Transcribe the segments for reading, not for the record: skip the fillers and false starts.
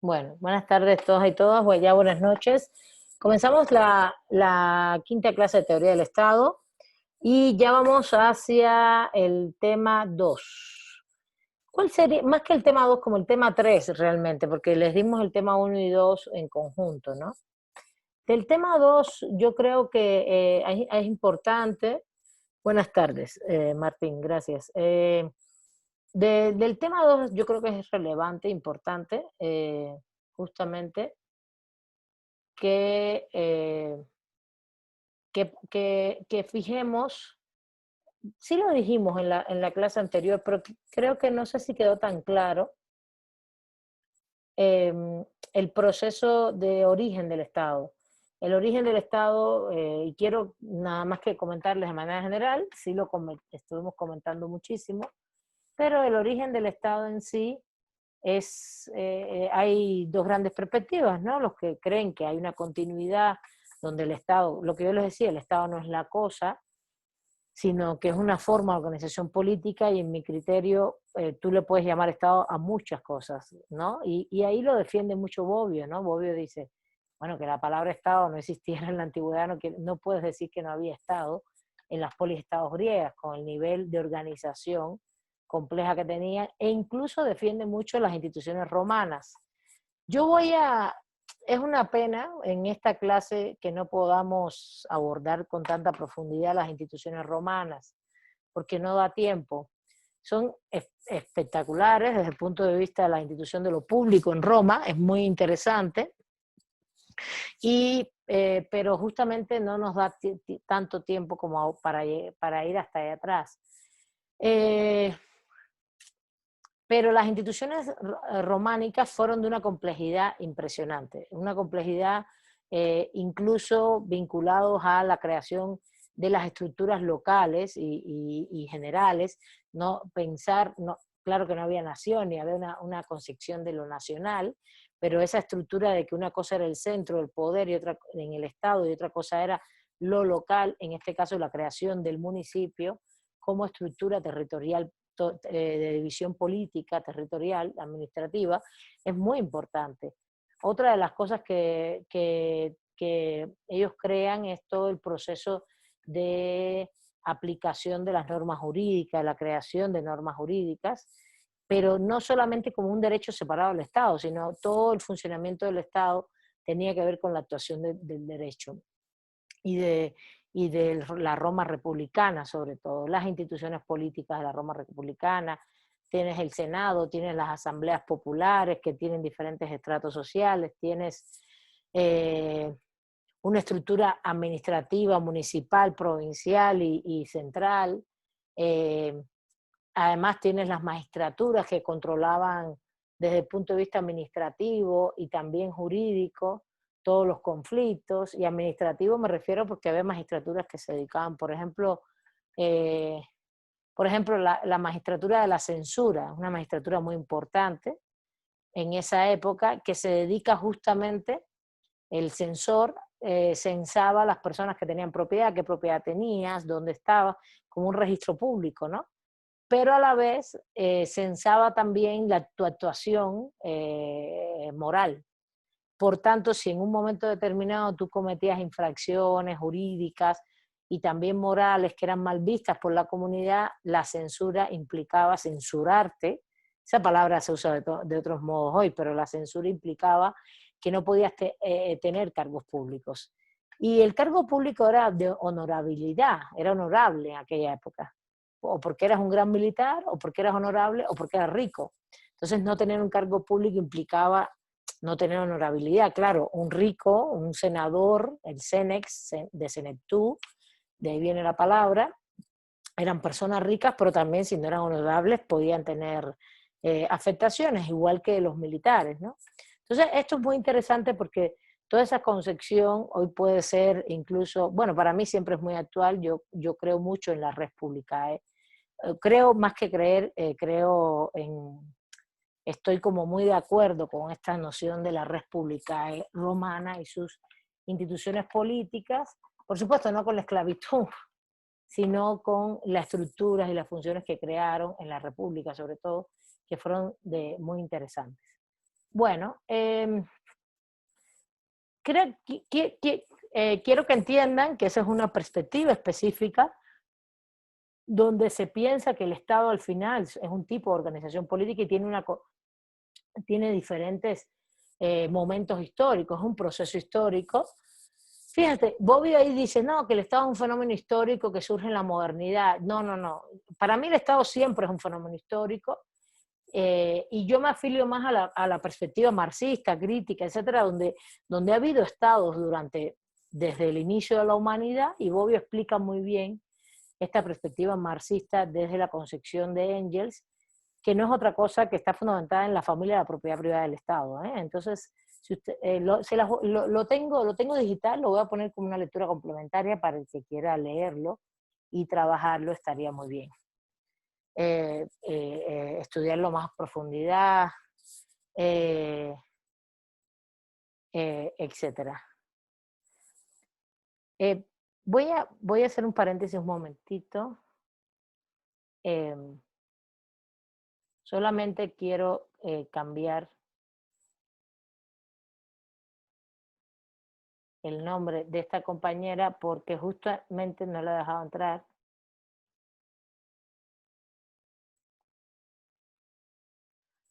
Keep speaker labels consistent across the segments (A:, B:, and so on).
A: Bueno, buenas tardes todos y todas, pues ya buenas noches. Comenzamos la quinta clase de teoría del Estado y ya vamos hacia el tema 2. ¿Cuál sería, más que el tema 2, como el tema 3 realmente, porque les dimos el tema uno y 2 en conjunto, ¿no? Del tema 2 yo creo que es importante. Buenas tardes, Martín, gracias. Del tema 2 yo creo que es relevante, importante, justamente que, que fijemos, sí lo dijimos en la clase anterior, pero creo que no sé si quedó tan claro eh, el proceso de origen del Estado. El origen del Estado, y quiero nada más que comentarles de manera general, sí estuvimos comentando muchísimo, pero el origen del Estado en sí hay dos grandes perspectivas, ¿no? Los que creen que hay una continuidad donde el Estado, lo que yo les decía, el Estado no es la cosa, sino que es una forma de organización política y en mi criterio tú le puedes llamar Estado a muchas cosas, ¿no? Y ahí lo defiende mucho Bobbio, ¿no? Bobbio dice, bueno, que la palabra Estado no existiera en la antigüedad, no puedes decir que no había Estado en las poliestados griegas, con el nivel de organización compleja que tenían, e incluso defiende mucho las instituciones romanas. Yo voy a, es una pena en esta clase que no podamos abordar con tanta profundidad las instituciones romanas, porque no da tiempo. Son espectaculares desde el punto de vista de la institución de lo público en Roma, es muy interesante, pero justamente no nos da tanto tiempo como para ir hasta allá atrás. Eh, pero las instituciones románicas fueron de una complejidad impresionante, una complejidad incluso vinculados a la creación de las estructuras locales y generales, no pensar, no, claro que no había nación ni había una concepción de lo nacional, pero esa estructura de que una cosa era el centro del poder y otra en el Estado y otra cosa era lo local, en este caso la creación del municipio como estructura territorial de división política, territorial, administrativa, es muy importante. Otra de las cosas que ellos crean es todo el proceso de aplicación de las normas jurídicas, la creación de normas jurídicas, pero no solamente como un derecho separado del Estado, sino todo el funcionamiento del Estado tenía que ver con la actuación del derecho y de la Roma republicana, sobre todo, las instituciones políticas de la Roma republicana. Tienes el Senado, tienes las asambleas populares que tienen diferentes estratos sociales, tienes eh, una estructura administrativa, municipal, provincial y central. Eh, Además tienes las magistraturas que controlaban desde el punto de vista administrativo y también jurídico todos los conflictos, y administrativo me refiero porque había magistraturas que se dedicaban, eh, por ejemplo la magistratura de la censura, una magistratura muy importante en esa época que se dedica justamente, el censor censaba a las personas que tenían propiedad, qué propiedad tenías, dónde estaba, como un registro público, ¿no? Pero a la vez censaba también tu actuación moral. Por tanto, si en un momento determinado tú cometías infracciones jurídicas y también morales que eran mal vistas por la comunidad, la censura implicaba censurarte. Esa palabra se usa de otros modos hoy, pero la censura implicaba que no podías tener cargos públicos. Y el cargo público era de honorabilidad, era honorable en aquella época. O porque eras un gran militar, o porque eras honorable, o porque eras rico. Entonces no tener un cargo público implicaba no tener honorabilidad. Claro, un rico, un senador, el Cenex, de Senectú, de ahí viene la palabra, eran personas ricas, pero también si no eran honorables podían tener afectaciones, igual que los militares, ¿no? Entonces, esto es muy interesante porque toda esa concepción hoy puede ser incluso, bueno, para mí siempre es muy actual, yo creo mucho en la res publicae, creo más que creer, creo estoy como muy de acuerdo con esta noción de la res publicae romana y sus instituciones políticas, por supuesto no con la esclavitud, sino con las estructuras y las funciones que crearon en la República, sobre todo, que fueron muy interesantes. Bueno, quiero que entiendan que esa es una perspectiva específica donde se piensa que el Estado al final es un tipo de organización política y tiene diferentes momentos históricos, es un proceso histórico. Fíjate, Bobby ahí dice, no, que el Estado es un fenómeno histórico que surge en la modernidad. No, no, no. Para mí el Estado siempre es un fenómeno histórico, y yo me afilio más a la perspectiva marxista, crítica, etcétera, donde ha habido estados desde el inicio de la humanidad, y Bobbio explica muy bien esta perspectiva marxista desde la concepción de Engels, que no es otra cosa que está fundamentada en la familia de la propiedad privada del Estado. Entonces, si usted, lo tengo digital, lo voy a poner como una lectura complementaria para el que quiera leerlo y trabajarlo, estaría muy bien. Estudiarlo más a profundidad, etcétera. Voy a hacer un paréntesis un momentito. Solamente quiero cambiar el nombre de esta compañera porque justamente no la he dejado entrar.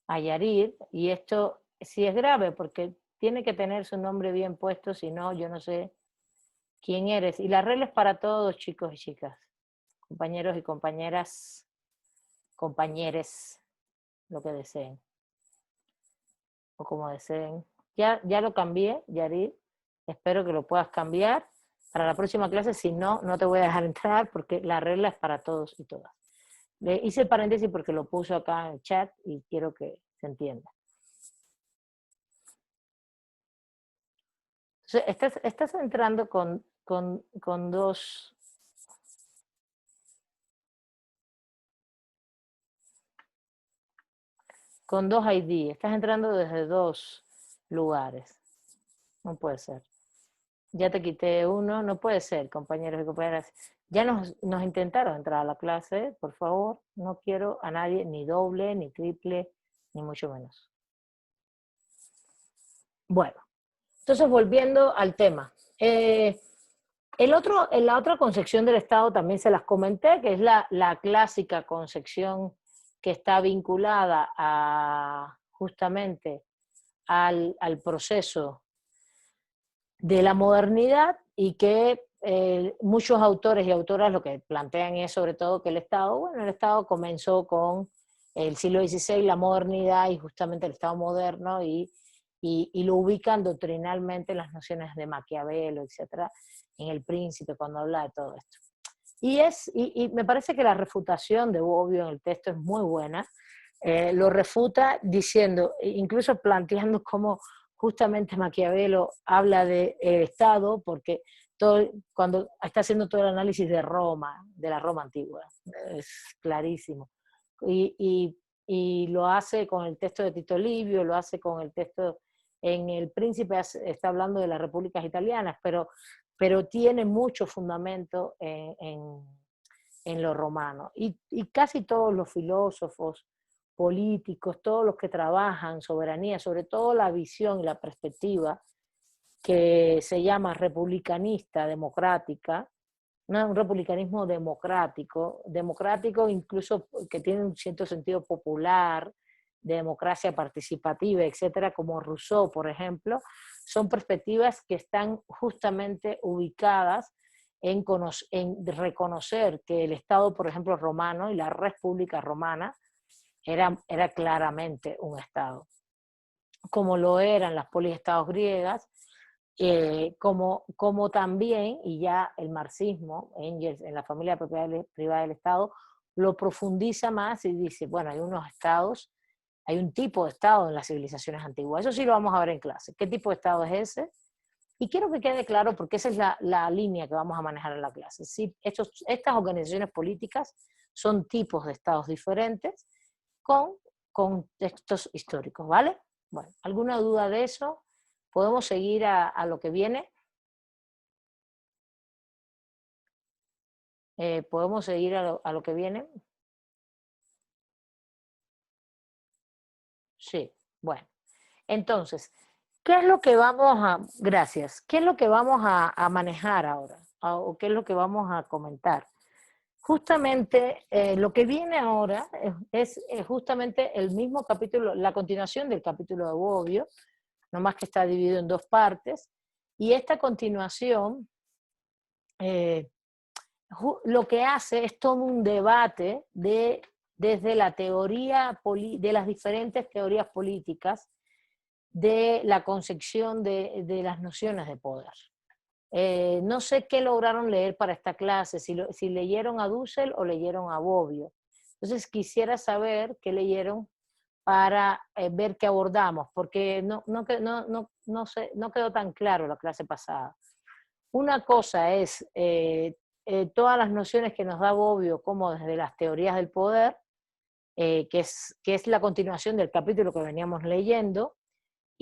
A: A Yarir, y esto sí es grave porque tiene que tener su nombre bien puesto, si no, yo no sé quién eres. Y la regla es para todos, chicos y chicas, compañeros y compañeras, compañeres, lo que deseen, o como deseen. Ya lo cambié, Yarir, espero que lo puedas cambiar para la próxima clase, si no, no te voy a dejar entrar porque la regla es para todos y todas. Le hice el paréntesis porque lo puso acá en el chat y quiero que se entienda. Entonces, estás entrando con dos ID, estás entrando desde dos lugares. No puede ser. Ya te quité uno, no puede ser, compañeros y compañeras. Ya nos intentaron entrar a la clase, por favor, no quiero a nadie ni doble, ni triple, ni mucho menos. Bueno, entonces volviendo al tema. La otra concepción del Estado también se las comenté, que es la clásica concepción que está vinculada justamente al proceso de la modernidad, y que muchos autores y autoras lo que plantean es sobre todo que el Estado comenzó con el siglo XVI, la modernidad y justamente el Estado moderno, y lo ubican doctrinalmente en las nociones de Maquiavelo, etcétera, en El Príncipe, cuando habla de todo esto. Y me parece que la refutación de Bobbio en el texto es muy buena. Lo refuta diciendo, incluso planteando cómo justamente Maquiavelo habla de Estado, porque cuando está haciendo todo el análisis de Roma, de la Roma antigua, es clarísimo. Y lo hace con el texto de Tito Livio, lo hace con el texto en El Príncipe, está hablando de las repúblicas italianas, pero tiene mucho fundamento en lo romano. Y casi todos los filósofos, políticos, todos los que trabajan soberanía, sobre todo la visión y la perspectiva que se llama republicanista, democrática, un republicanismo democrático incluso que tiene un cierto sentido popular, de democracia participativa, etcétera, como Rousseau, por ejemplo, son perspectivas que están justamente ubicadas en reconocer que el Estado, por ejemplo, romano y la República Romana era claramente un Estado, como lo eran las poliestados griegas, como también, y ya el marxismo, Engels, en la familia de propiedad privada del Estado, lo profundiza más y dice, bueno, hay unos estados, hay un tipo de Estado en las civilizaciones antiguas. Eso sí lo vamos a ver en clase. ¿Qué tipo de Estado es ese? Y quiero que quede claro, porque esa es la línea que vamos a manejar en la clase. ¿Sí? Estas organizaciones políticas son tipos de Estados diferentes con contextos históricos, ¿vale? Bueno, ¿alguna duda de eso? ¿Podemos seguir a lo que viene? ¿Podemos seguir a lo que viene? Sí, bueno. Entonces, ¿qué es lo que vamos a, gracias, qué es lo que vamos a manejar ahora? ¿O qué es lo que vamos a comentar? Justamente lo que viene ahora es justamente el mismo capítulo, la continuación del capítulo de Bobbio, nomás que está dividido en dos partes, y esta continuación lo que hace es todo un debate desde la teoría, de las diferentes teorías políticas, de la concepción de las nociones de poder. No sé qué lograron leer para esta clase, si leyeron a Dussel o leyeron a Bobbio. Entonces quisiera saber qué leyeron para ver qué abordamos, porque no quedó tan claro la clase pasada. Una cosa es todas las nociones que nos da Bobbio, como desde las teorías del poder, que es la continuación del capítulo que veníamos leyendo,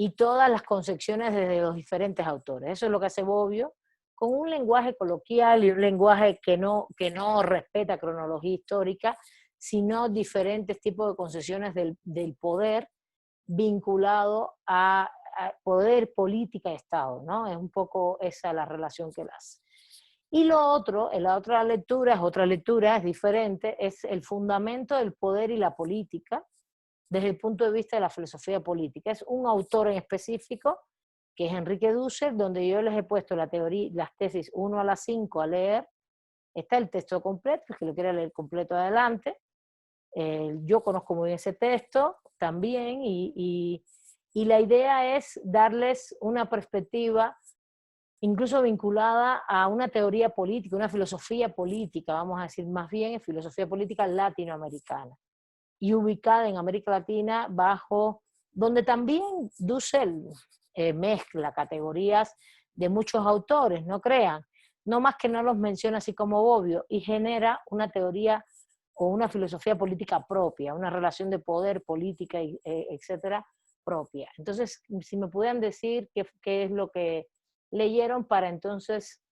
A: y todas las concepciones desde los diferentes autores. Eso es lo que hace Bobbio, con un lenguaje coloquial y un lenguaje que no respeta cronología histórica, sino diferentes tipos de concepciones del poder vinculado a poder, política y Estado, ¿no? Es un poco esa la relación que él hace. Y lo otro, la otra lectura, es diferente, es el fundamento del poder y la política, desde el punto de vista de la filosofía política. Es un autor en específico, que es Enrique Dussel, donde yo les he puesto la teoría, las tesis 1 a las 5 a leer. Está el texto completo, el que lo quiera leer completo adelante. Yo conozco muy bien ese texto también, y la idea es darles una perspectiva incluso vinculada a una teoría política, una filosofía política, vamos a decir más bien filosofía política latinoamericana, y ubicada en América Latina bajo, donde también Dussel mezcla categorías de muchos autores, no crean, no más que no los menciona así como Bobbio, y genera una teoría o una filosofía política propia, una relación de poder, política, etcétera, propia. Entonces, si me pudieran decir qué es lo que leyeron para entonces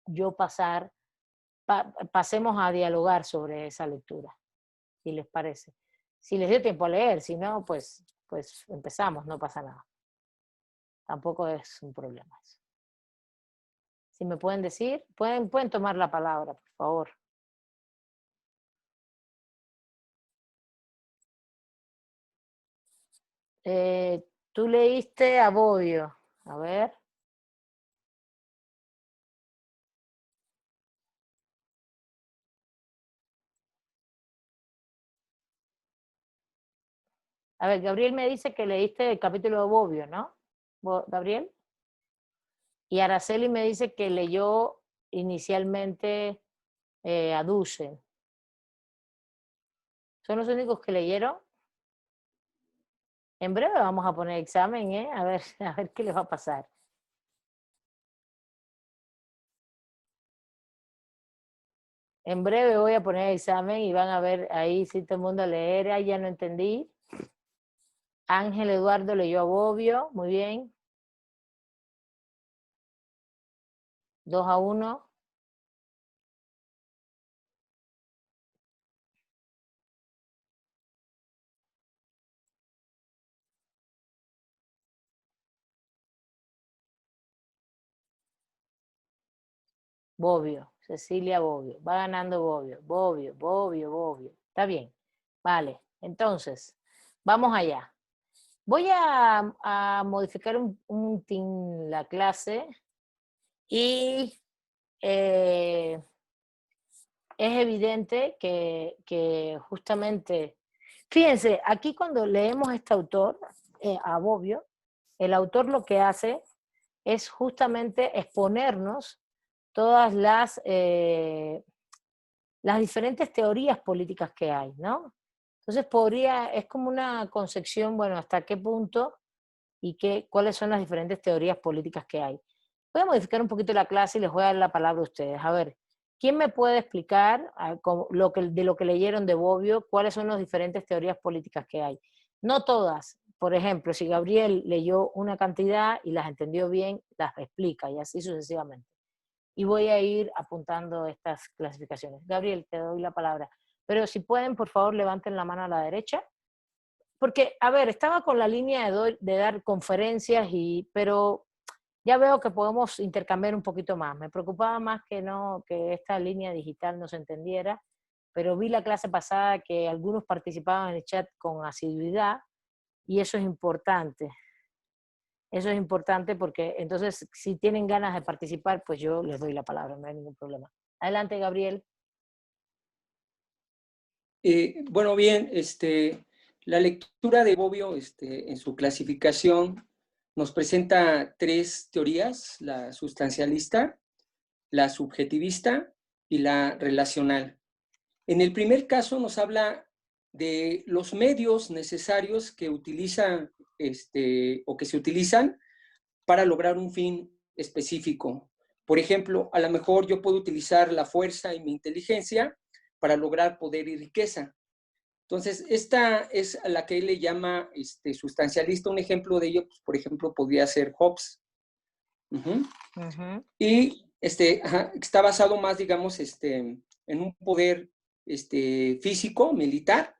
A: yo pasemos a dialogar sobre esa lectura, si les parece. Si les dio tiempo a leer, si no, pues empezamos, no pasa nada. Tampoco es un problema eso. Si me pueden decir, pueden tomar la palabra, por favor. Tú leíste a Bobbio, a ver. A ver, Gabriel me dice que leíste el capítulo de Bobbio, ¿no? Gabriel. Y Araceli me dice que leyó inicialmente a Dussel. ¿Son los únicos que leyeron? En breve vamos a poner examen, ¿eh? A ver qué les va a pasar. En breve voy a poner examen y van a ver ahí si todo el mundo leer. Ahí ya no entendí. Ángel Eduardo leyó a Bobbio, muy bien. 2-1. Bobbio, Cecilia Bobbio. Va ganando Bobbio, Bobbio, Bobbio, Bobbio. Está bien. Vale, entonces, vamos allá. Voy a modificar un tin la clase y es evidente que justamente, fíjense, aquí cuando leemos a este autor, a Bobbio, el autor lo que hace es justamente exponernos todas las diferentes teorías políticas que hay, ¿no? Entonces es como una concepción, bueno, hasta qué punto y cuáles son las diferentes teorías políticas que hay. Voy a modificar un poquito la clase y les voy a dar la palabra a ustedes. A ver, ¿quién me puede explicar de lo que leyeron de Bobbio, cuáles son las diferentes teorías políticas que hay? No todas. Por ejemplo, si Gabriel leyó una cantidad y las entendió bien, las explica y así sucesivamente. Y voy a ir apuntando estas clasificaciones. Gabriel, te doy la palabra. Pero si pueden, por favor, levanten la mano a la derecha porque, a ver, estaba con la línea de dar conferencias, pero ya veo que podemos intercambiar un poquito más. Me preocupaba más que no, que esta línea digital no se entendiera, pero vi la clase pasada que algunos participaban en el chat con asiduidad y eso es importante. Eso es importante porque entonces si tienen ganas de participar, pues yo les doy la palabra, no hay ningún problema. Adelante, Gabriel.
B: Bueno, bien, la lectura de Bobbio en su clasificación nos presenta tres teorías: la sustancialista, la subjetivista y la relacional. En el primer caso nos habla de los medios necesarios que utilizan o que se utilizan para lograr un fin específico. Por ejemplo, a lo mejor yo puedo utilizar la fuerza y mi inteligencia para lograr poder y riqueza. Entonces, esta es a la que él le llama sustancialista. Un ejemplo de ello, pues, por ejemplo, podría ser Hobbes. Y está basado más, digamos, en un poder físico, militar.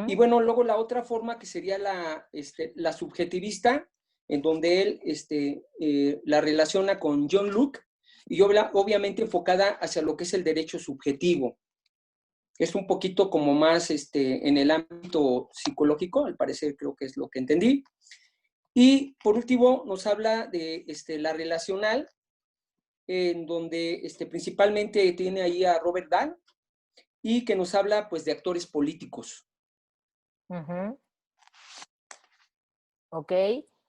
B: Y bueno, luego la otra forma que sería la subjetivista, en donde él la relaciona con John Locke, y obviamente enfocada hacia lo que es el derecho subjetivo. Es un poquito como más en el ámbito psicológico, al parecer creo que es lo que entendí. Y por último nos habla de la relacional, en donde principalmente tiene ahí a Robert Dahl, y que nos habla pues de actores políticos.
A: Ok.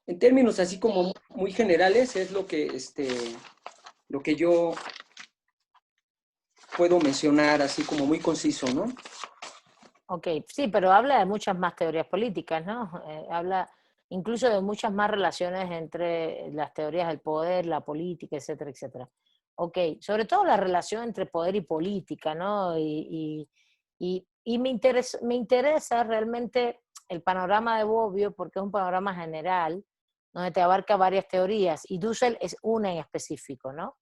B: En términos así como muy generales es lo que yo puedo mencionar así como muy conciso, ¿no?
A: Ok, sí, pero habla de muchas más teorías políticas, ¿no? Habla incluso de muchas más relaciones entre las teorías del poder, la política, etcétera, etcétera. Ok, sobre todo la relación entre poder y política, ¿no? Y me interesa realmente el panorama de Bobbio porque es un panorama general donde te abarca varias teorías y Dussel es una en específico, ¿no?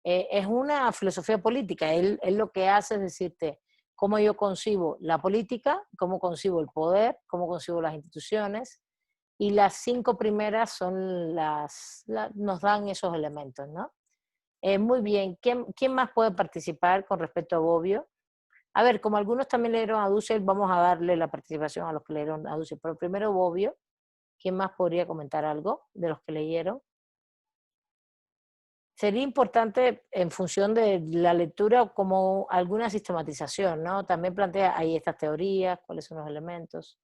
A: Es una filosofía política. Él lo que hace es decirte cómo yo concibo la política, cómo concibo el poder, cómo concibo las instituciones, y las 5 primeras son nos dan esos elementos, ¿no? Muy bien, ¿quién más puede participar con respecto a Bobbio? A ver, como algunos también leyeron a Dussel, vamos a darle la participación a los que leyeron a Dussel, pero primero Bobbio. ¿Quién más podría comentar algo de los que leyeron? Sería importante en función de la lectura como alguna sistematización, ¿no? También plantea ahí estas teorías, cuáles son los elementos.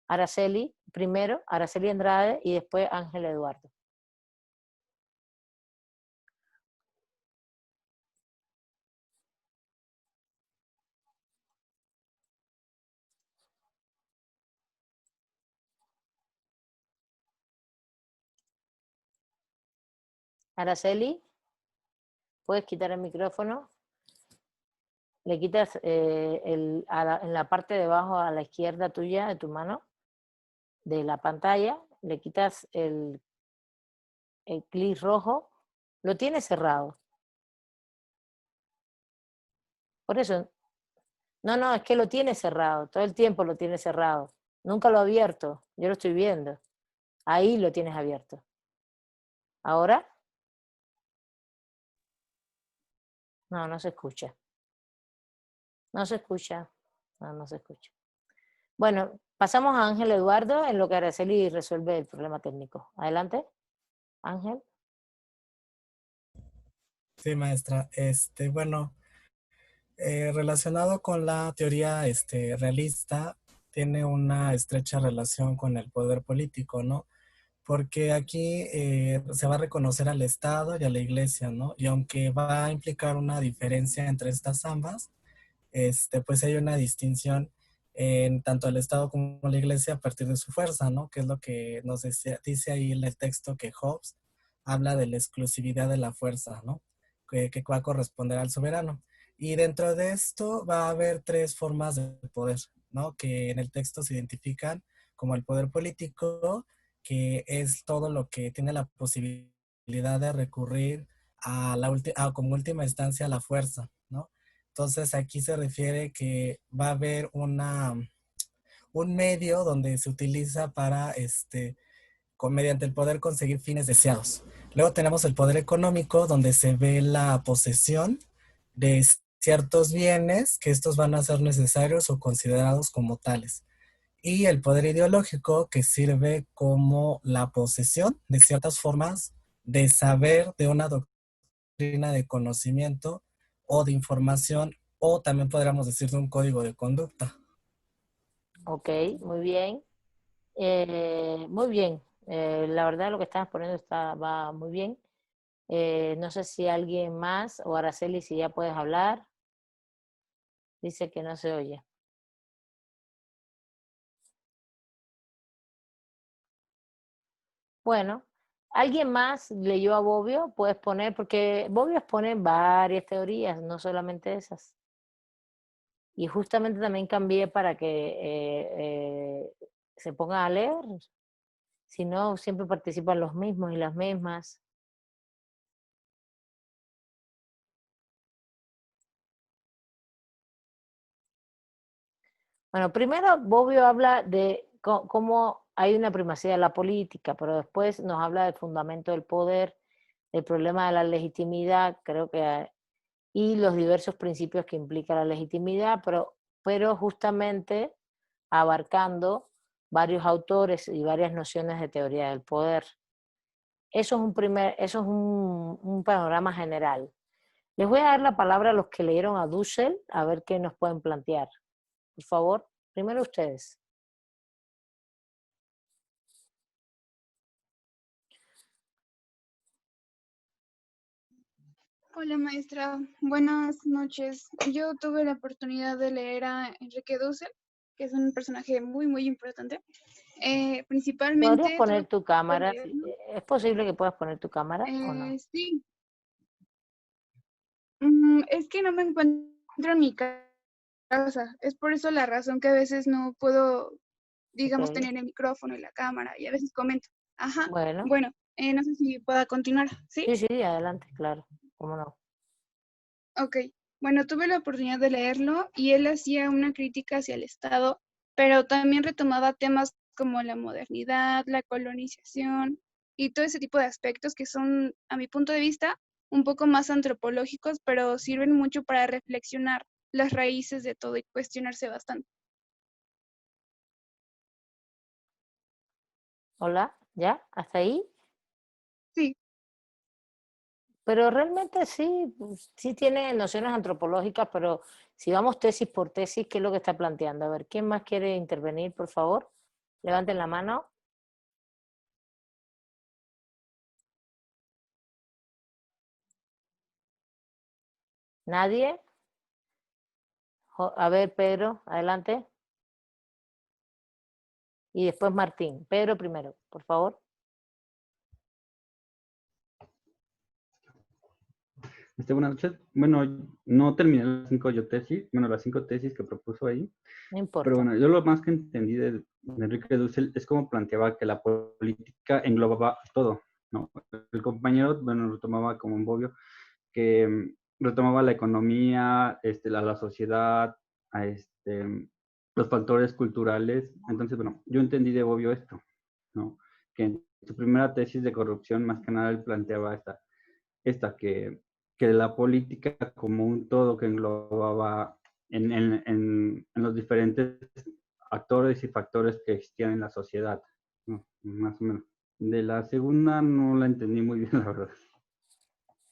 A: Araceli, primero, Araceli Andrade y después Ángel Eduardo. Araceli, ¿puedes quitar el micrófono? Le quitas en la parte de abajo a la izquierda tuya de tu mano, de la pantalla, le quitas el clic rojo, lo tienes cerrado. Por eso, no, es que lo tiene cerrado, todo el tiempo lo tiene cerrado. Nunca lo ha abierto, yo lo estoy viendo. Ahí lo tienes abierto. ¿Ahora? No, no se escucha. No se escucha. No se escucha. Bueno, pasamos a Ángel Eduardo en lo que Araceli resuelve el problema técnico. Adelante, Ángel.
C: Sí, maestra. Bueno, relacionado con la teoría realista, tiene una estrecha relación con el poder político, ¿no? Porque aquí se va a reconocer al Estado y a la Iglesia, ¿no? Y aunque va a implicar una diferencia entre estas ambas, pues hay una distinción en tanto el Estado como la Iglesia a partir de su fuerza, ¿no? Que es lo que nos dice ahí en el texto que Hobbes habla de la exclusividad de la fuerza, ¿no? Que va a corresponder al soberano. Y dentro de esto va a haber tres formas de poder, ¿no? Que en el texto se identifican como el poder político, que es todo lo que tiene la posibilidad de recurrir como última instancia a la fuerza, ¿no? Entonces aquí se refiere que va a haber un medio donde se utiliza para, mediante el poder conseguir fines deseados. Luego tenemos el poder económico, donde se ve la posesión de ciertos bienes que estos van a ser necesarios o considerados como tales. Y el poder ideológico, que sirve como la posesión de ciertas formas de saber, de una doctrina de conocimiento o de información, o también podríamos decir de un código de conducta.
A: Ok, muy bien. Muy bien. La verdad lo que estás poniendo va muy bien. No sé si alguien más, o Araceli, si ya puedes hablar. Dice que no se oye. Bueno, ¿alguien más leyó a Bobbio? Puedes poner, porque Bobbio expone varias teorías, no solamente esas. Y justamente también cambié para que se pongan a leer. Si no, siempre participan los mismos y las mismas. Bueno, primero Bobbio habla de cómo hay una primacía de la política, pero después nos habla del fundamento del poder, del problema de la legitimidad, creo que, y los diversos principios que implica la legitimidad, pero justamente abarcando varios autores y varias nociones de teoría del poder. Eso es un panorama general. Les voy a dar la palabra a los que leyeron a Dussel, a ver qué nos pueden plantear. Por favor, primero ustedes.
D: Hola maestra, buenas noches. Yo tuve la oportunidad de leer a Enrique Dussel, que es un personaje muy importante.
A: ¿Podrías
D: Principalmente tuve
A: poner tu
D: que
A: cámara?
D: leerlo.
A: ¿Es posible que puedas poner tu cámara o no?
D: Sí. Es que no me encuentro en mi casa. Es por eso la razón que a veces no puedo, digamos,
A: Ok.
D: tener el micrófono y la cámara y a veces comento. Ajá.
A: Bueno,
D: Bueno, no sé si pueda continuar, ¿sí?
A: sí, adelante, claro. ¿Cómo no?
D: Ok, bueno, tuve la oportunidad de leerlo y él hacía una crítica hacia el Estado, pero también retomaba temas como la modernidad, la colonización y todo ese tipo de aspectos que son, a mi punto de vista, un poco más antropológicos, pero sirven mucho para reflexionar las raíces de todo y cuestionarse bastante.
A: Hola, ¿ya? ¿Hasta ahí?
D: Sí,
A: Pero realmente sí, sí tiene nociones antropológicas, pero si vamos tesis por tesis, ¿qué es lo que está planteando? A ver, ¿quién más quiere intervenir, por favor? Levanten la mano. ¿Nadie? A ver, Pedro, adelante. Y después Martín. Pedro primero, por favor.
E: Buenas noches. Bueno, no terminé las cinco tesis que propuso ahí,
A: No
E: pero
A: importa.
E: bueno, yo lo más que entendí de Enrique Dussel es cómo planteaba que la política englobaba todo, ¿no? El compañero, bueno, lo tomaba como un obvio, que retomaba la economía, la sociedad, a los factores culturales. Entonces, bueno, yo entendí de obvio esto, ¿no? Que en su primera tesis de corrupción, más que nada, él planteaba esta que la política como un todo que englobaba en los diferentes actores y factores que existían en la sociedad, ¿no? Más o menos. De la segunda no la entendí muy bien, la verdad.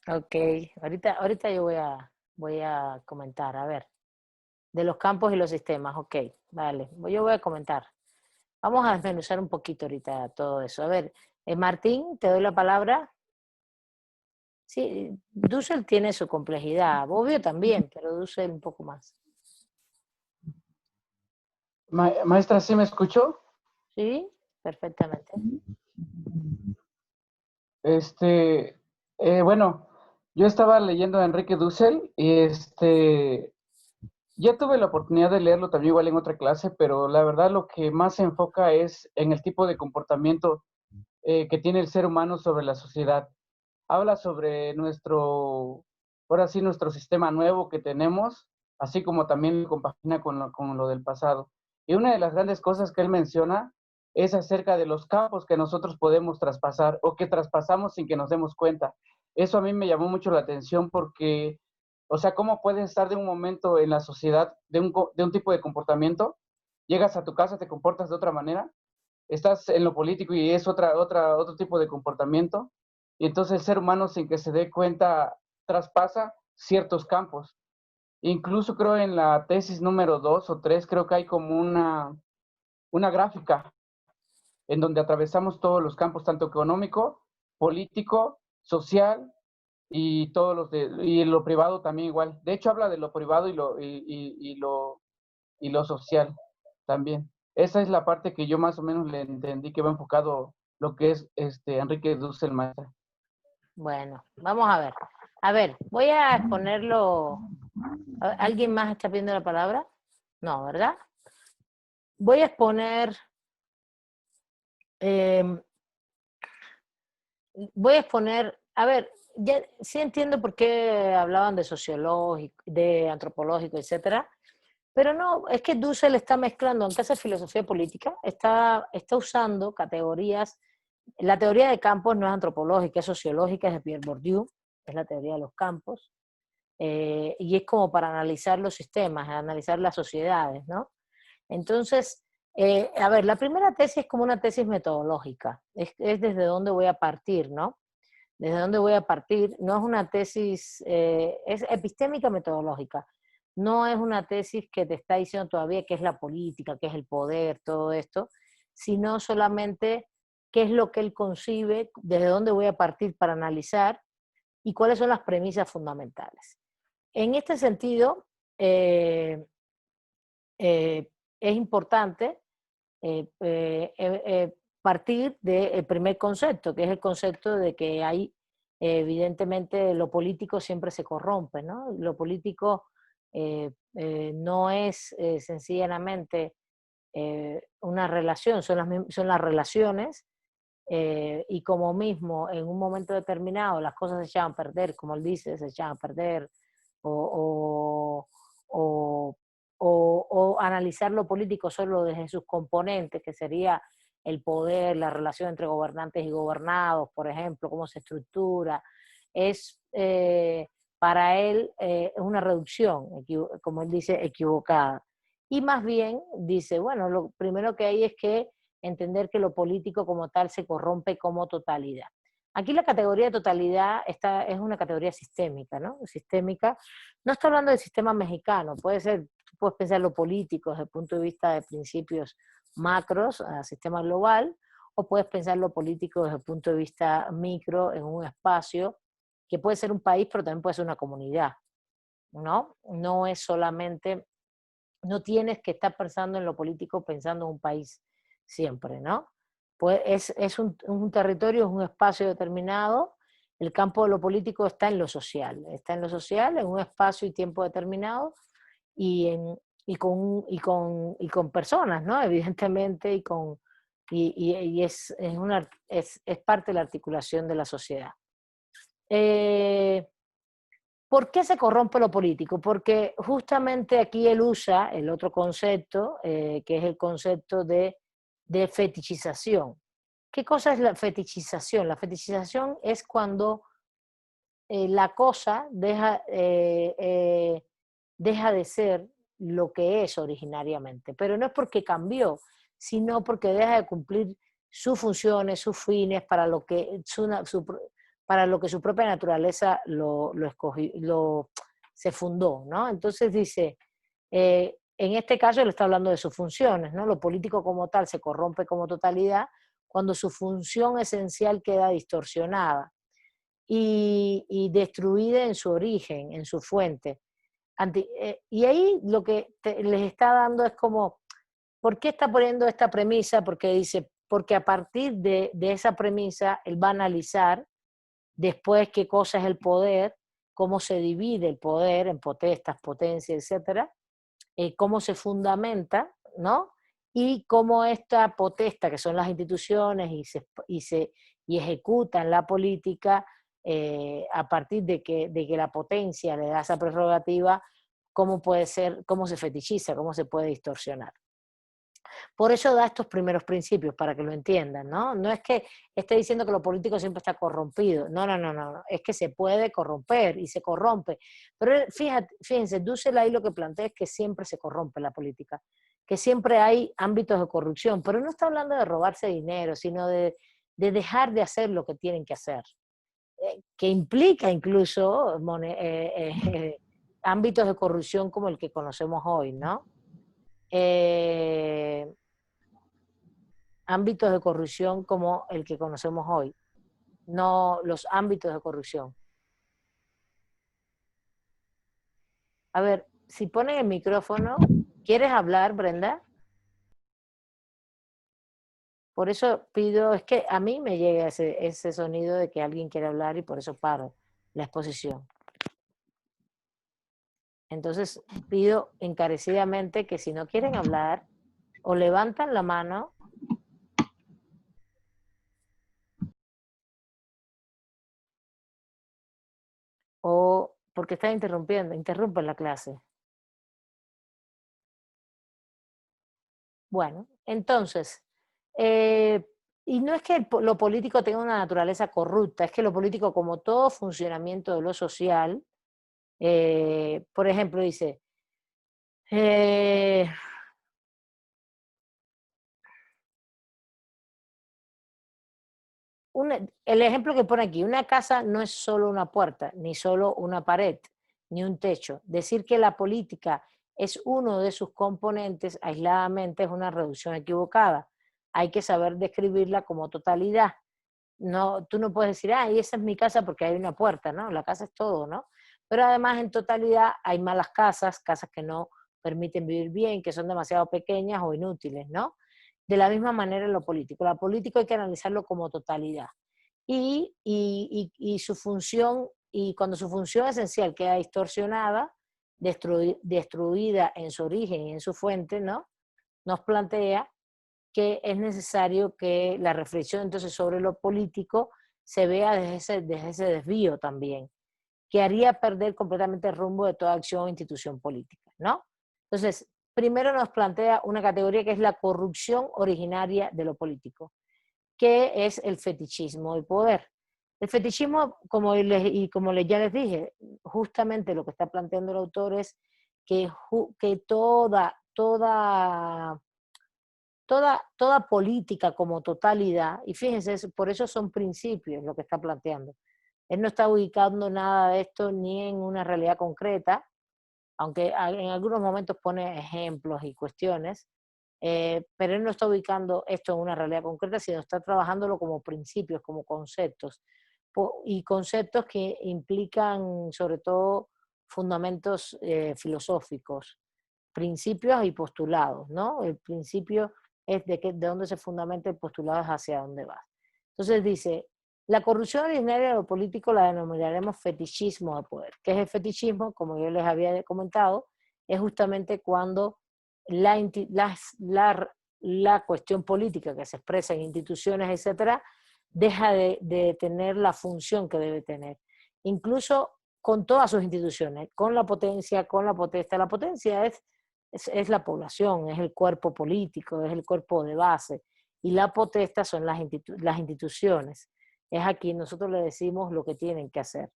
A: Ok, ahorita yo voy a comentar, a ver, de los campos y los sistemas, ok, vale, yo voy a comentar. Vamos a desmenuzar un poquito ahorita todo eso. A ver, Martín, te doy la palabra. Sí, Dussel tiene su complejidad, Bobbio también, pero Dussel un poco más.
F: Maestra, ¿sí me escuchó?
A: ¿Sí? Perfectamente.
F: Este, bueno, yo estaba leyendo a Enrique Dussel y ya tuve la oportunidad de leerlo también igual en otra clase, pero la verdad lo que más se enfoca es en el tipo de comportamiento que tiene el ser humano sobre la sociedad. Habla sobre ahora sí, nuestro sistema nuevo que tenemos, así como también compagina con lo del pasado. Y una de las grandes cosas que él menciona es acerca de los campos que nosotros podemos traspasar o que traspasamos sin que nos demos cuenta. Eso a mí me llamó mucho la atención porque, o sea, ¿cómo puedes estar de un momento en la sociedad de un tipo de comportamiento? Llegas a tu casa, te comportas de otra manera, estás en lo político y es otro tipo de comportamiento, y entonces el ser humano sin que se dé cuenta traspasa ciertos campos. Incluso creo en la tesis número 2 o 3 creo que hay como una gráfica en donde atravesamos todos los campos, tanto económico, político, social y y lo privado también igual. De hecho habla de lo privado y lo social también. Esa es la parte que yo más o menos le entendí que va enfocado lo que es Enrique Dussel Maestra.
A: Bueno, vamos a ver. A ver, voy a exponerlo. ¿Alguien más está pidiendo la palabra? No, ¿verdad? Voy a exponer... a ver, ya sí entiendo por qué hablaban de sociológico, de antropológico, etcétera, pero no, es que Dussel está mezclando, aunque hace filosofía política, está usando categorías. La teoría de campos no es antropológica, es sociológica, es de Pierre Bourdieu, es la teoría de los campos, y es como para analizar los sistemas, analizar las sociedades, ¿no? Entonces, a ver, la primera tesis es como una tesis metodológica, es desde dónde voy a partir, ¿no? Desde dónde voy a partir, no es una tesis, es epistémica metodológica, no es una tesis que te está diciendo todavía qué es la política, qué es el poder, todo esto, sino solamente qué es lo que él concibe, desde dónde voy a partir para analizar y cuáles son las premisas fundamentales. En este sentido, es importante partir del primer concepto, que es el concepto de que hay, evidentemente, lo político siempre se corrompe, ¿no? Lo político no es sencillamente una relación, son las relaciones, y como mismo en un momento determinado las cosas se echaban a perder, como él dice, se echaban a perder, o, o, o analizar lo político solo desde sus componentes, que sería el poder, la relación entre gobernantes y gobernados, por ejemplo, cómo se estructura, es para él es una reducción, como él dice, equivocada. Y más bien dice, bueno, lo primero que hay es que entender que lo político como tal se corrompe como totalidad. Aquí la categoría de totalidad es una categoría sistémica, ¿no? Sistémica. No está hablando del sistema mexicano, puede ser, tú puedes pensar lo político desde el punto de vista de principios macros a sistema global, o puedes pensar lo político desde el punto de vista micro en un espacio que puede ser un país, pero también puede ser una comunidad, ¿no? No es solamente, no tienes que estar pensando en lo político pensando en un país siempre, ¿no? Pues es un territorio, es un espacio determinado, el campo de lo político está en lo social, en un espacio y tiempo determinado y con personas, ¿no? Evidentemente, es parte de la articulación de la sociedad. ¿Por qué se corrompe lo político? Porque justamente aquí él usa el otro concepto, que es el concepto de fetichización. ¿Qué cosa es la fetichización? La fetichización es cuando la cosa deja de ser lo que es originariamente, pero no es porque cambió, sino porque deja de cumplir sus funciones, sus fines, para lo que su propia naturaleza se fundó, ¿no? Entonces dice, en este caso él está hablando de sus funciones, ¿no? Lo político como tal se corrompe como totalidad cuando su función esencial queda distorsionada y destruida en su origen, en su fuente. Y ahí lo que les está dando es como, ¿por qué está poniendo esta premisa? Porque dice, porque a partir de esa premisa él va a analizar después qué cosa es el poder, cómo se divide el poder en potestas, potencia, etcétera, cómo se fundamenta, ¿no? Y cómo esta potesta, que son las instituciones y ejecutan la política, a partir de que la potencia le da esa prerrogativa, cómo puede ser, cómo se fetichiza, cómo se puede distorsionar. Por eso da estos primeros principios, para que lo entiendan, ¿no? No es que esté diciendo que lo político siempre está corrompido, no, es que se puede corromper y se corrompe. Pero fíjense, Dussel ahí lo que plantea es que siempre se corrompe la política, que siempre hay ámbitos de corrupción, pero no está hablando de robarse dinero, sino de dejar de hacer lo que tienen que hacer, que implica incluso ámbitos de corrupción como el que conocemos hoy, ¿no? Ámbitos de corrupción como el que conocemos hoy, no los ámbitos de corrupción. A ver, si ponen el micrófono, ¿quieres hablar, Brenda? Por eso pido, es que a mí me llega ese sonido de que alguien quiere hablar y por eso paro la exposición. Entonces pido encarecidamente que si no quieren hablar, o levantan la mano o porque están interrumpiendo, interrumpen la clase. Bueno, entonces, y no es que lo político tenga una naturaleza corrupta, es que lo político, como todo funcionamiento de lo social, por ejemplo, dice, el ejemplo que pone aquí, una casa no es solo una puerta, ni solo una pared, ni un techo. Decir que la política es uno de sus componentes aisladamente es una reducción equivocada. Hay que saber describirla como totalidad. No, tú no puedes decir, y esa es mi casa porque hay una puerta, ¿no? La casa es todo, ¿no? Pero además en totalidad hay malas casas, casas que no permiten vivir bien, que son demasiado pequeñas o inútiles, ¿no? De la misma manera en lo político. Lo político hay que analizarlo como totalidad. Y su función, y cuando su función esencial queda distorsionada, destruida en su origen y en su fuente, ¿no? Nos plantea que es necesario que la reflexión entonces sobre lo político se vea desde ese desvío también, que haría perder completamente el rumbo de toda acción o institución política, ¿no? Entonces, primero nos plantea una categoría que es la corrupción originaria de lo político, que es el fetichismo del poder. El fetichismo, como ya les dije, justamente lo que está planteando el autor es que toda política como totalidad, y fíjense, por eso son principios lo que está planteando. Él no está ubicando nada de esto ni en una realidad concreta, aunque en algunos momentos pone ejemplos y cuestiones, pero él no está ubicando esto en una realidad concreta, sino está trabajándolo como principios, como conceptos, y conceptos que implican sobre todo fundamentos filosóficos, principios y postulados, ¿no? El principio es de dónde se fundamenta el postulado, es hacia dónde va. Entonces dice, la corrupción originaria de lo político la denominaremos fetichismo de poder. ¿Qué es el fetichismo? Como yo les había comentado, es justamente cuando la cuestión política que se expresa en instituciones, etcétera, deja de tener la función que debe tener. Incluso con todas sus instituciones, con la potencia, con la potestad. La potencia es la población, es el cuerpo político, es el cuerpo de base, y la potestad son las instituciones. Es a quien nosotros le decimos lo que tienen que hacer.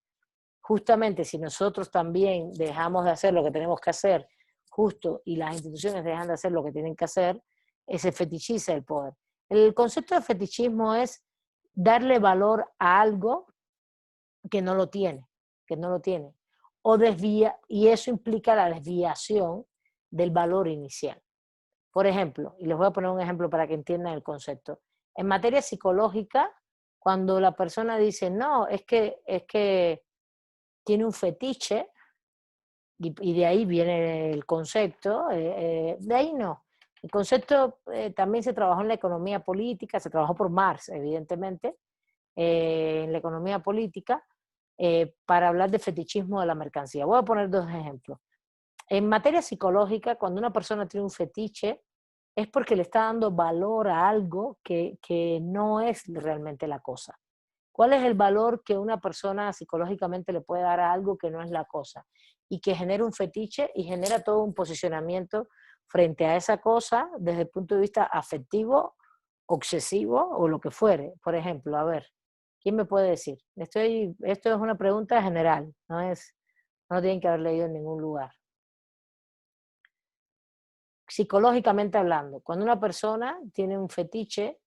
A: Justamente si nosotros también dejamos de hacer lo que tenemos que hacer, justo, y las instituciones dejan de hacer lo que tienen que hacer, se fetichiza el poder. El concepto de fetichismo es darle valor a algo que no lo tiene, y eso implica la desviación del valor inicial. Por ejemplo, y les voy a poner un ejemplo para que entiendan el concepto. En materia psicológica, cuando la persona dice, no, es que tiene un fetiche, y de ahí viene el concepto, de ahí no. El concepto también se trabajó en la economía política, se trabajó por Marx, evidentemente, en la economía política, para hablar de fetichismo de la mercancía. Voy a poner dos ejemplos. En materia psicológica, cuando una persona tiene un fetiche, es porque le está dando valor a algo que no es realmente la cosa. ¿Cuál es el valor que una persona psicológicamente le puede dar a algo que no es la cosa? Y que genera un fetiche y genera todo un posicionamiento frente a esa cosa desde el punto de vista afectivo, obsesivo o lo que fuere. Por ejemplo, a ver, ¿quién me puede decir? Esto es una pregunta general, no tienen que haber leído en ningún lugar. Psicológicamente hablando, cuando una persona tiene un fetiche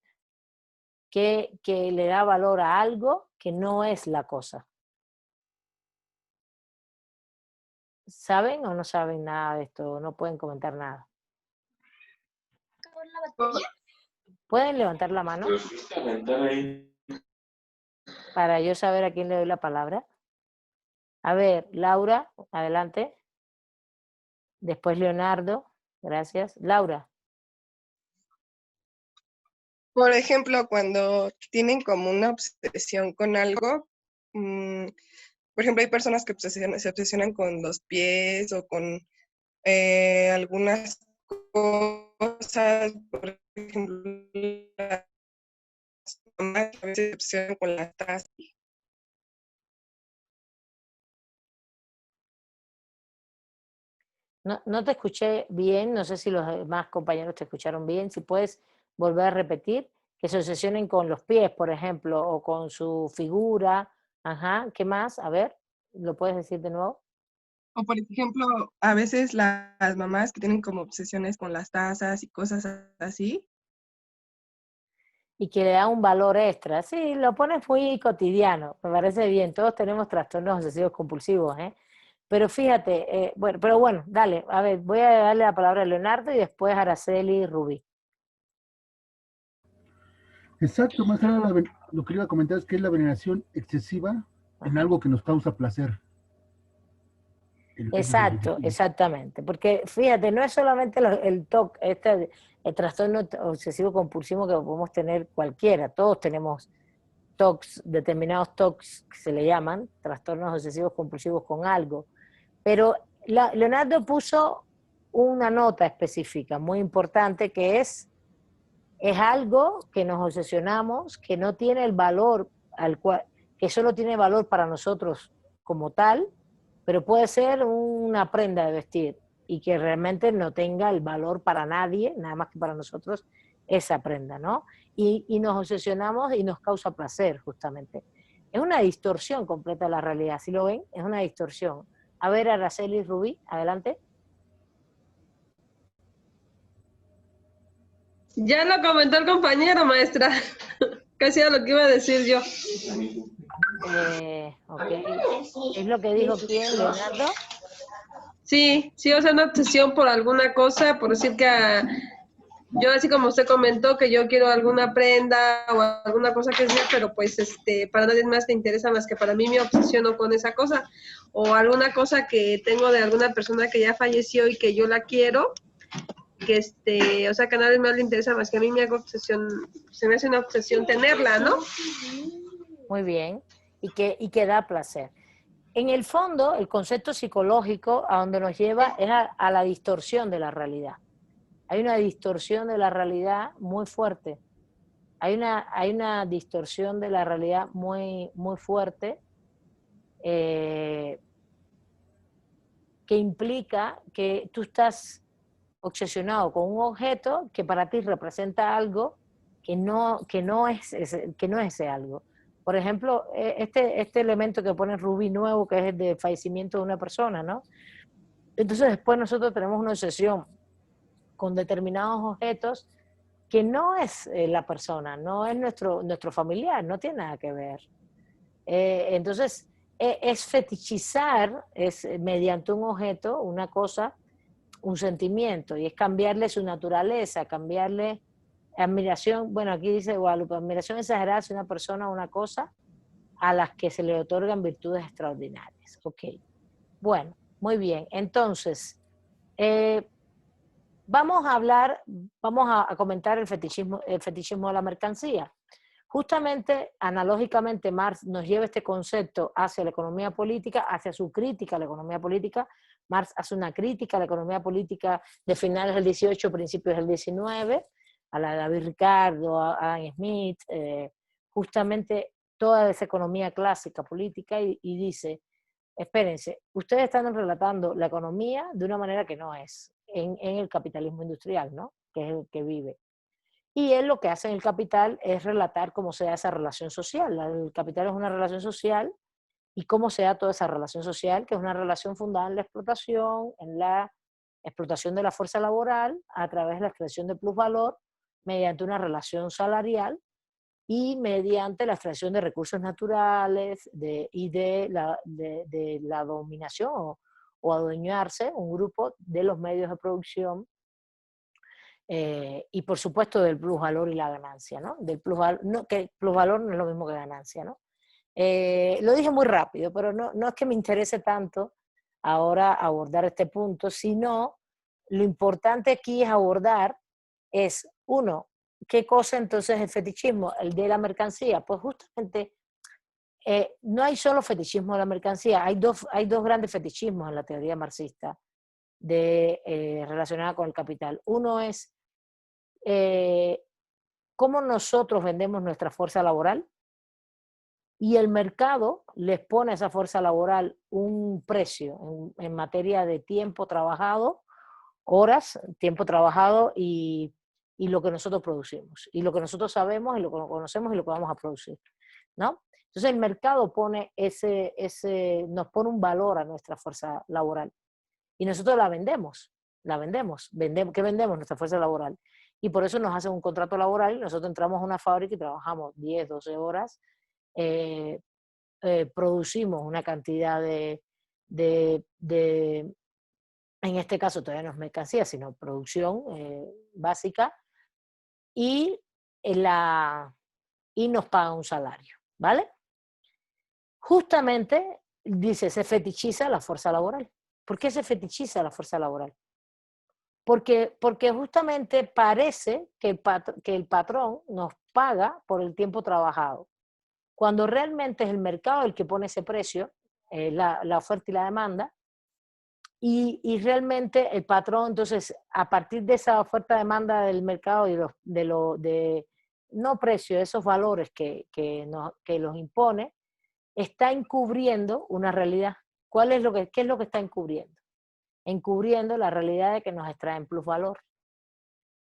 A: que le da valor a algo que no es la cosa. ¿Saben o no saben nada de esto? No pueden comentar nada. ¿Pueden levantar la mano? Para yo saber a quién le doy la palabra. A ver, Laura, adelante. Después Leonardo, gracias. Laura.
G: Por ejemplo, cuando tienen como una obsesión con algo, por ejemplo, hay personas que se obsesionan con los pies o con algunas cosas, por ejemplo, las mamás a veces se obsesionan con las tazas.
A: No te escuché bien, no sé si los demás compañeros te escucharon bien, si puedes volver a repetir, que se obsesionen con los pies, por ejemplo, o con su figura, ajá, ¿qué más? A ver, ¿lo puedes decir de nuevo?
G: O por ejemplo, a veces las mamás que tienen como obsesiones con las tazas y cosas así.
A: Y que le da un valor extra. Sí, lo pones muy cotidiano, me parece bien, todos tenemos trastornos obsesivos compulsivos, ¿eh? Pero fíjate, bueno, dale, a ver, voy a darle la palabra a Leonardo y después a Araceli y Rubí.
H: Exacto, más allá lo que iba a comentar es que es la veneración excesiva en
A: Ajá.
H: algo que nos causa placer.
A: Exacto, exactamente. Porque fíjate, no es solamente el TOC, el trastorno obsesivo compulsivo que podemos tener cualquiera, todos tenemos TOCs, determinados TOCs que se le llaman, trastornos obsesivos compulsivos con algo. Pero Leonardo puso una nota específica muy importante que es algo que nos obsesionamos, que no tiene el valor que solo tiene valor para nosotros como tal, pero puede ser una prenda de vestir y que realmente no tenga el valor para nadie, nada más que para nosotros, esa prenda, ¿no? Y nos obsesionamos y nos causa placer, justamente. Es una distorsión completa de la realidad, ¿sí lo ven? Es una distorsión. A ver, Araceli y Rubí, adelante.
I: Ya lo comentó el compañero, maestra. Casi era lo que iba a decir yo.
A: Ok. ¿Es lo que dijo quién, Leonardo?
I: Sí, o sea, una obsesión por alguna cosa, por decir que yo así como usted comentó que yo quiero alguna prenda o alguna cosa que sea, pero pues para nadie más te interesa más que para mí me obsesiono con esa cosa, o alguna cosa que tengo de alguna persona que ya falleció y que yo la quiero, que o sea, que a nadie más le interesa más que a mí me hago obsesión, se me hace una obsesión tenerla, ¿no?
A: Muy bien, y que da placer. En el fondo, el concepto psicológico a donde nos lleva es a la distorsión de la realidad. Hay una distorsión de la realidad muy fuerte. Hay una distorsión de la realidad muy, muy fuerte que implica que tú estás obsesionado con un objeto que para ti representa algo que no es ese algo. Por ejemplo, este elemento que pone Rubí nuevo, que es el de fallecimiento de una persona, ¿no? Entonces después nosotros tenemos una obsesión con determinados objetos que no es la persona, no es nuestro familiar, no tiene nada que ver. Entonces, es fetichizar, es mediante un objeto, una cosa, un sentimiento, y es cambiarle su naturaleza, cambiarle admiración, bueno, aquí dice Guadalupe, admiración exagerada hacia una persona o una cosa a las que se le otorgan virtudes extraordinarias. Ok, bueno, muy bien. Entonces, vamos a comentar el fetichismo de la mercancía. Justamente, analógicamente, Marx nos lleva este concepto hacia la economía política, hacia su crítica a la economía política. Marx hace una crítica a la economía política de finales del 18, principios del 19, a la de David Ricardo, a Adam Smith, justamente toda esa economía clásica política, y dice, espérense, ustedes están relatando la economía de una manera que no es. en el capitalismo industrial, ¿no? Que es el que vive. Y él lo que hace en el capital es relatar cómo se da esa relación social. El capital es una relación social y cómo se da toda esa relación social, que es una relación fundada en la explotación de la fuerza laboral a través de la extracción de plusvalor mediante una relación salarial y mediante la extracción de recursos naturales y de la dominación o adueñarse un grupo de los medios de producción y por supuesto del plusvalor y la ganancia, ¿no? Que plusvalor no es lo mismo que ganancia, ¿no? Lo dije muy rápido, pero no es que me interese tanto ahora abordar este punto, sino lo importante aquí es abordar uno, ¿qué cosa entonces es el fetichismo? El de la mercancía. Pues justamente no hay solo fetichismo de la mercancía, hay dos grandes fetichismos en la teoría marxista relacionada con el capital. Uno es cómo nosotros vendemos nuestra fuerza laboral y el mercado les pone a esa fuerza laboral un precio en materia de tiempo trabajado, horas, tiempo trabajado y lo que nosotros producimos, y lo que nosotros sabemos y lo que conocemos y lo que vamos a producir, ¿no? Entonces el mercado pone nos pone un valor a nuestra fuerza laboral y nosotros la vendemos. ¿Qué vendemos? Nuestra fuerza laboral. Y por eso nos hacen un contrato laboral y nosotros entramos a una fábrica y trabajamos 10, 12 horas, producimos una cantidad en este caso todavía no es mercancía, sino producción básica, y nos pagan un salario, ¿vale? Justamente, dice, se fetichiza la fuerza laboral. ¿Por qué se fetichiza la fuerza laboral? Porque justamente parece que el patrón nos paga por el tiempo trabajado, cuando realmente es el mercado el que pone ese precio, la oferta y la demanda, y realmente el patrón, entonces, a partir de esa oferta-demanda del mercado y no precio, esos valores que los impone, está encubriendo una realidad. ¿Qué es lo que está encubriendo? Encubriendo la realidad de que nos extraen plusvalor.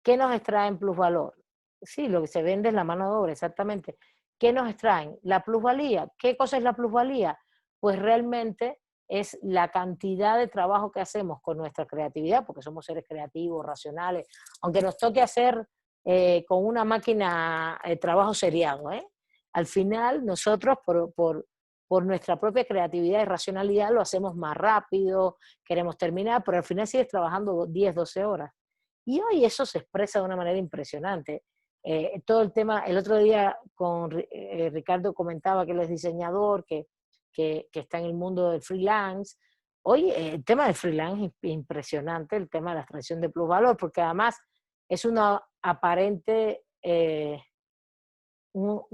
A: ¿Qué nos extraen plusvalor? Sí, lo que se vende es la mano de obra, exactamente. ¿Qué nos extraen? La plusvalía. ¿Qué cosa es la plusvalía? Pues realmente es la cantidad de trabajo que hacemos con nuestra creatividad, porque somos seres creativos, racionales, aunque nos toque hacer con una máquina trabajo seriado, al final nosotros por nuestra propia creatividad y racionalidad lo hacemos más rápido, queremos terminar, pero al final sigues trabajando 10, 12 horas. Y hoy eso se expresa de una manera impresionante. Todo el tema, el otro día con Ricardo comentaba que él es diseñador, que está en el mundo del freelance. Hoy el tema del freelance es impresionante, el tema de la extracción de plusvalor, porque además es una aparente,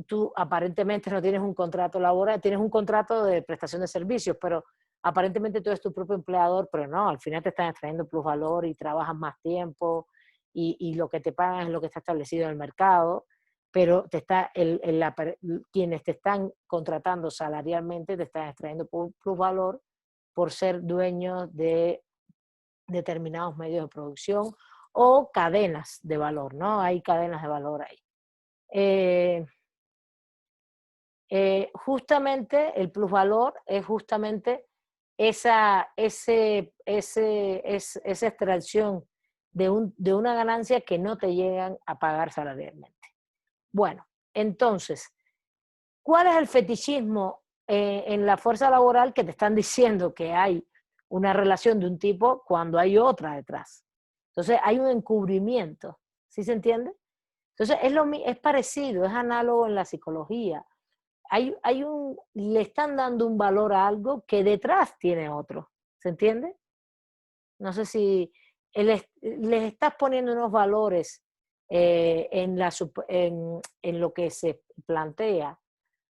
A: tú aparentemente no tienes un contrato laboral, tienes un contrato de prestación de servicios, pero aparentemente tú eres tu propio empleador, pero no, al final te están extrayendo plusvalor y trabajas más tiempo y lo que te pagan es lo que está establecido en el mercado, pero quienes te están contratando salarialmente te están extrayendo plusvalor por ser dueños de determinados medios de producción o cadenas de valor, ¿no? Hay cadenas de valor ahí. Justamente el plusvalor es justamente esa extracción de una ganancia que no te llegan a pagar salarialmente. Bueno, entonces, ¿cuál es el fetichismo en la fuerza laboral que te están diciendo que hay una relación de un tipo cuando hay otra detrás? Entonces hay un encubrimiento, ¿sí se entiende? Entonces es parecido, es análogo en la psicología. Le están dando un valor a algo que detrás tiene otro, ¿se entiende? No sé si les estás poniendo unos valores en lo que se plantea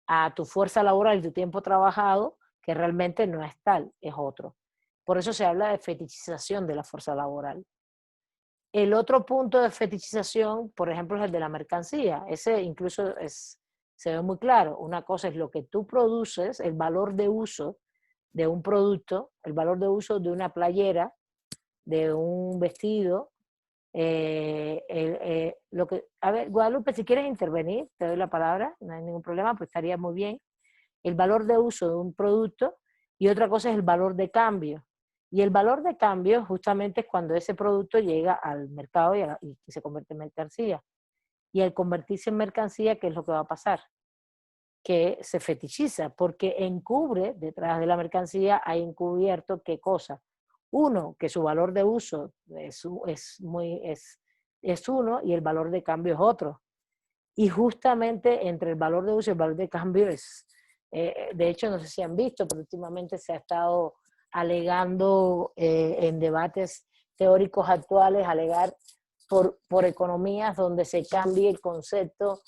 A: a tu fuerza laboral y tu tiempo trabajado, que realmente no es tal, es otro. Por eso se habla de fetichización de la fuerza laboral. El otro punto de fetichización, por ejemplo, es el de la mercancía. Ese incluso se ve muy claro. Una cosa es lo que tú produces, el valor de uso de un producto, el valor de uso de una playera, de un vestido, a ver, Guadalupe, si quieres intervenir, te doy la palabra, no hay ningún problema, pues estaría muy bien. El valor de uso de un producto y otra cosa es el valor de cambio. Y el valor de cambio justamente es cuando ese producto llega al mercado y se convierte en mercancía. Y al convertirse en mercancía, ¿qué es lo que va a pasar? Que se fetichiza, porque encubre, detrás de la mercancía hay encubierto ¿qué cosa? Uno, que su valor de uso es uno y el valor de cambio es otro. Y justamente entre el valor de uso y el valor de cambio de hecho, no sé si han visto, pero últimamente se ha estado alegando en debates teóricos actuales, alegar por economías donde se cambie el concepto,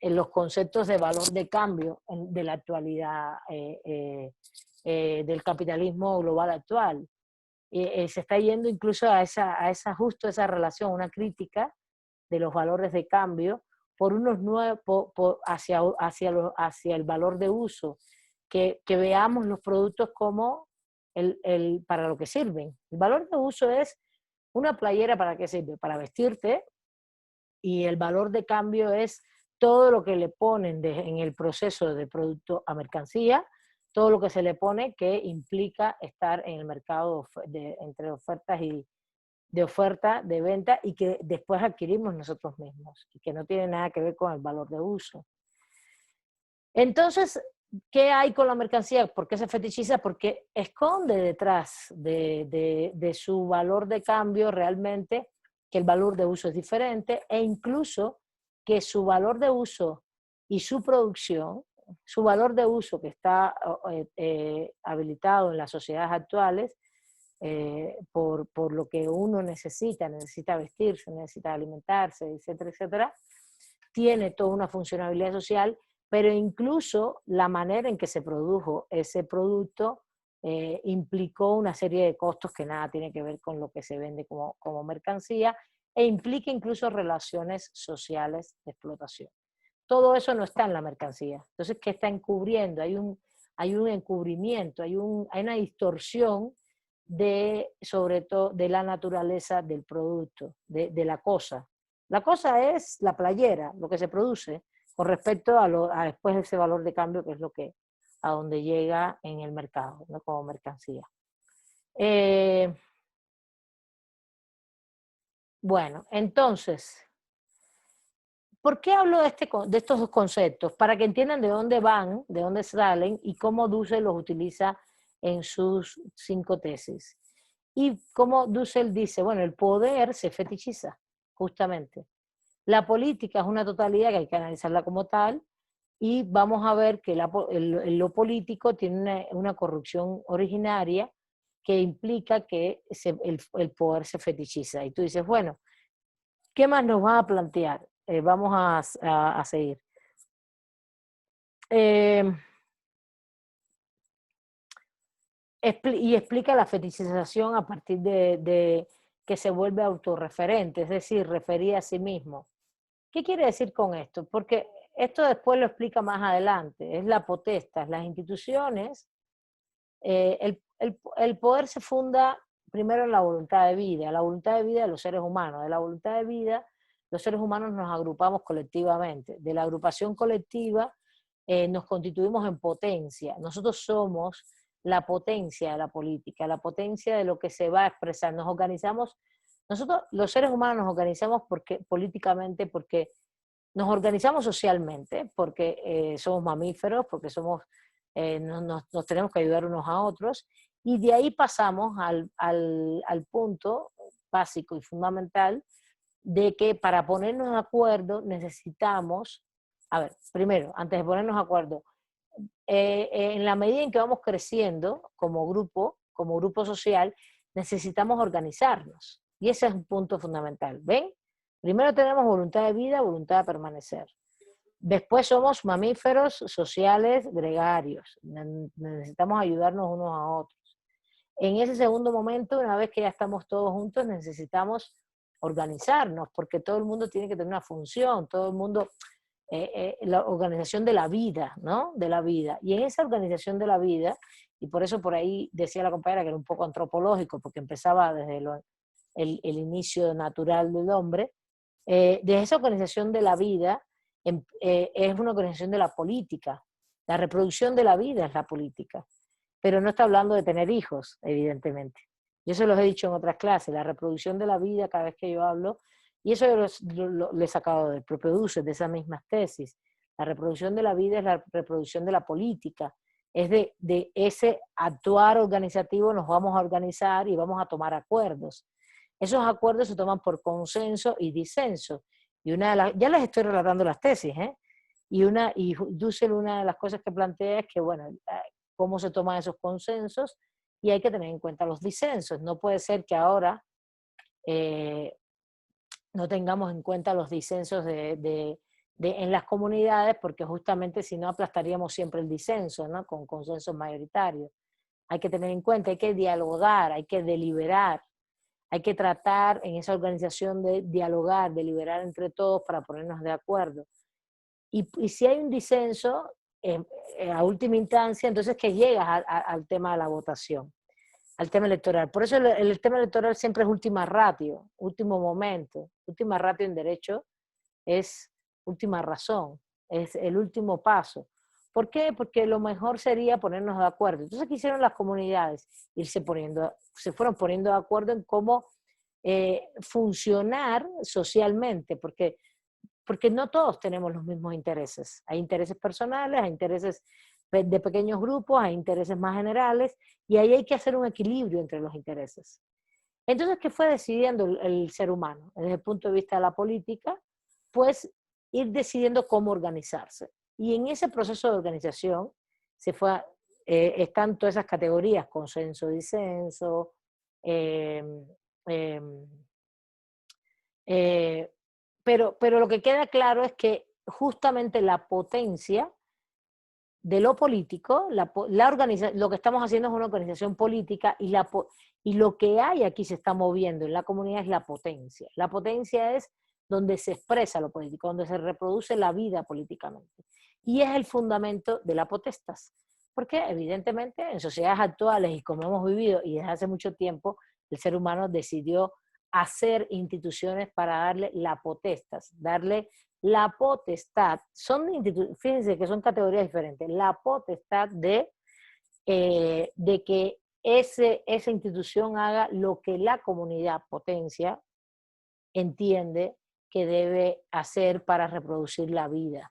A: los conceptos de valor de cambio de la actualidad, del capitalismo global actual. Se está yendo incluso justo esa relación, una crítica de los valores de cambio por unos nuevos, hacia el valor de uso, que veamos los productos como para lo que sirven. El valor de uso es una playera, ¿para qué sirve? Para vestirte, y el valor de cambio es todo lo que le ponen en el proceso de producto a mercancía, todo lo que se le pone que implica estar en el mercado entre ofertas y de oferta, de venta, y que después adquirimos nosotros mismos, y que no tiene nada que ver con el valor de uso. Entonces, ¿qué hay con la mercancía? ¿Por qué se fetichiza? Porque esconde detrás de su valor de cambio realmente que el valor de uso es diferente, e incluso que su valor de uso y su producción, su valor de uso que está habilitado en las sociedades actuales, por lo que uno necesita vestirse, necesita alimentarse, etcétera, etcétera, tiene toda una funcionalidad social, pero incluso la manera en que se produjo ese producto implicó una serie de costos que nada tiene que ver con lo que se vende como mercancía, e implica incluso relaciones sociales de explotación. Todo eso no está en la mercancía. Entonces, ¿qué está encubriendo? Hay un encubrimiento, hay una distorsión sobre todo de la naturaleza del producto, de la cosa. La cosa es la playera, lo que se produce, con respecto a después ese valor de cambio, que es a donde llega en el mercado, ¿no? Como mercancía. Bueno, entonces, ¿por qué hablo de estos dos conceptos? Para que entiendan de dónde van, de dónde salen y cómo Dussel los utiliza en sus 5 tesis. Y cómo Dussel dice, bueno, el poder se fetichiza, justamente. La política es una totalidad que hay que analizarla como tal, y vamos a ver que lo político tiene una corrupción originaria que implica que el poder se fetichiza. Y tú dices, bueno, ¿qué más nos va a plantear? Vamos a seguir. Y explica la fetichización a partir de que se vuelve autorreferente, es decir, refería a sí mismo. ¿Qué quiere decir con esto? Porque esto después lo explica más adelante, es la potestas, las instituciones, el poder se funda primero en la voluntad de vida de los seres humanos. De la voluntad de vida, los seres humanos nos agrupamos colectivamente. De la agrupación colectiva nos constituimos en potencia. Nosotros somos la potencia de la política, la potencia de lo que se va a expresar. Nos organizamos, nosotros los seres humanos nos organizamos políticamente porque nos organizamos socialmente, porque somos mamíferos, porque nos tenemos que ayudar unos a otros, y de ahí pasamos al punto básico y fundamental de que para ponernos de acuerdo necesitamos, a ver, primero, antes de ponernos de acuerdo, en la medida en que vamos creciendo como grupo social, necesitamos organizarnos, y ese es un punto fundamental, ¿ven? Primero tenemos voluntad de vida, voluntad de permanecer. Después somos mamíferos sociales gregarios. Necesitamos ayudarnos unos a otros. En ese segundo momento, una vez que ya estamos todos juntos, necesitamos organizarnos, porque todo el mundo tiene que tener una función, todo el mundo, la organización de la vida, ¿no? De la vida. Y en esa organización de la vida, y por eso por ahí decía la compañera que era un poco antropológico, porque empezaba desde el inicio natural del hombre, de esa organización de la vida es una organización de la política. La reproducción de la vida es la política, pero no está hablando de tener hijos, evidentemente. Yo se los he dicho en otras clases, la reproducción de la vida, cada vez que yo hablo, y eso yo lo he sacado del propio Dussel, de esas mismas tesis. La reproducción de la vida es la reproducción de la política, es de ese actuar organizativo nos vamos a organizar y vamos a tomar acuerdos. Esos acuerdos se toman por consenso y disenso. Y ya les estoy relatando las tesis, y Dussel, una de las cosas que plantea es que, bueno, cómo se toman esos consensos y hay que tener en cuenta los disensos. No puede ser que ahora no tengamos en cuenta los disensos en las comunidades, porque justamente si no aplastaríamos siempre el disenso, ¿no? Con consensos mayoritarios. Hay que tener en cuenta, hay que dialogar, hay que deliberar, hay que tratar en esa organización de dialogar, deliberar entre todos para ponernos de acuerdo. Y si hay un disenso, a última instancia, entonces que llegas al tema de la votación, al tema electoral. Por eso el tema electoral siempre es última ratio, último momento. Última ratio en derecho es última razón, es el último paso. ¿Por qué? Porque lo mejor sería ponernos de acuerdo. Entonces, ¿qué hicieron las comunidades? Se fueron poniendo de acuerdo en cómo funcionar socialmente, porque no todos tenemos los mismos intereses. Hay intereses personales, hay intereses de pequeños grupos, hay intereses más generales, y ahí hay que hacer un equilibrio entre los intereses. Entonces, ¿qué fue decidiendo el ser humano? Desde el punto de vista de la política, pues ir decidiendo cómo organizarse. Y en ese proceso de organización están todas esas categorías, consenso, disenso, pero lo que queda claro es que justamente la potencia de lo político, lo que estamos haciendo es una organización política y lo que hay aquí se está moviendo en la comunidad es la potencia. La potencia es donde se expresa lo político, donde se reproduce la vida políticamente. Y es el fundamento de la potestas. Porque evidentemente en sociedades actuales y como hemos vivido y desde hace mucho tiempo, el ser humano decidió hacer instituciones para darle la potestas, darle la potestad. Fíjense que son categorías diferentes. La potestad de que esa institución haga lo que la comunidad potencia entiende que debe hacer para reproducir la vida.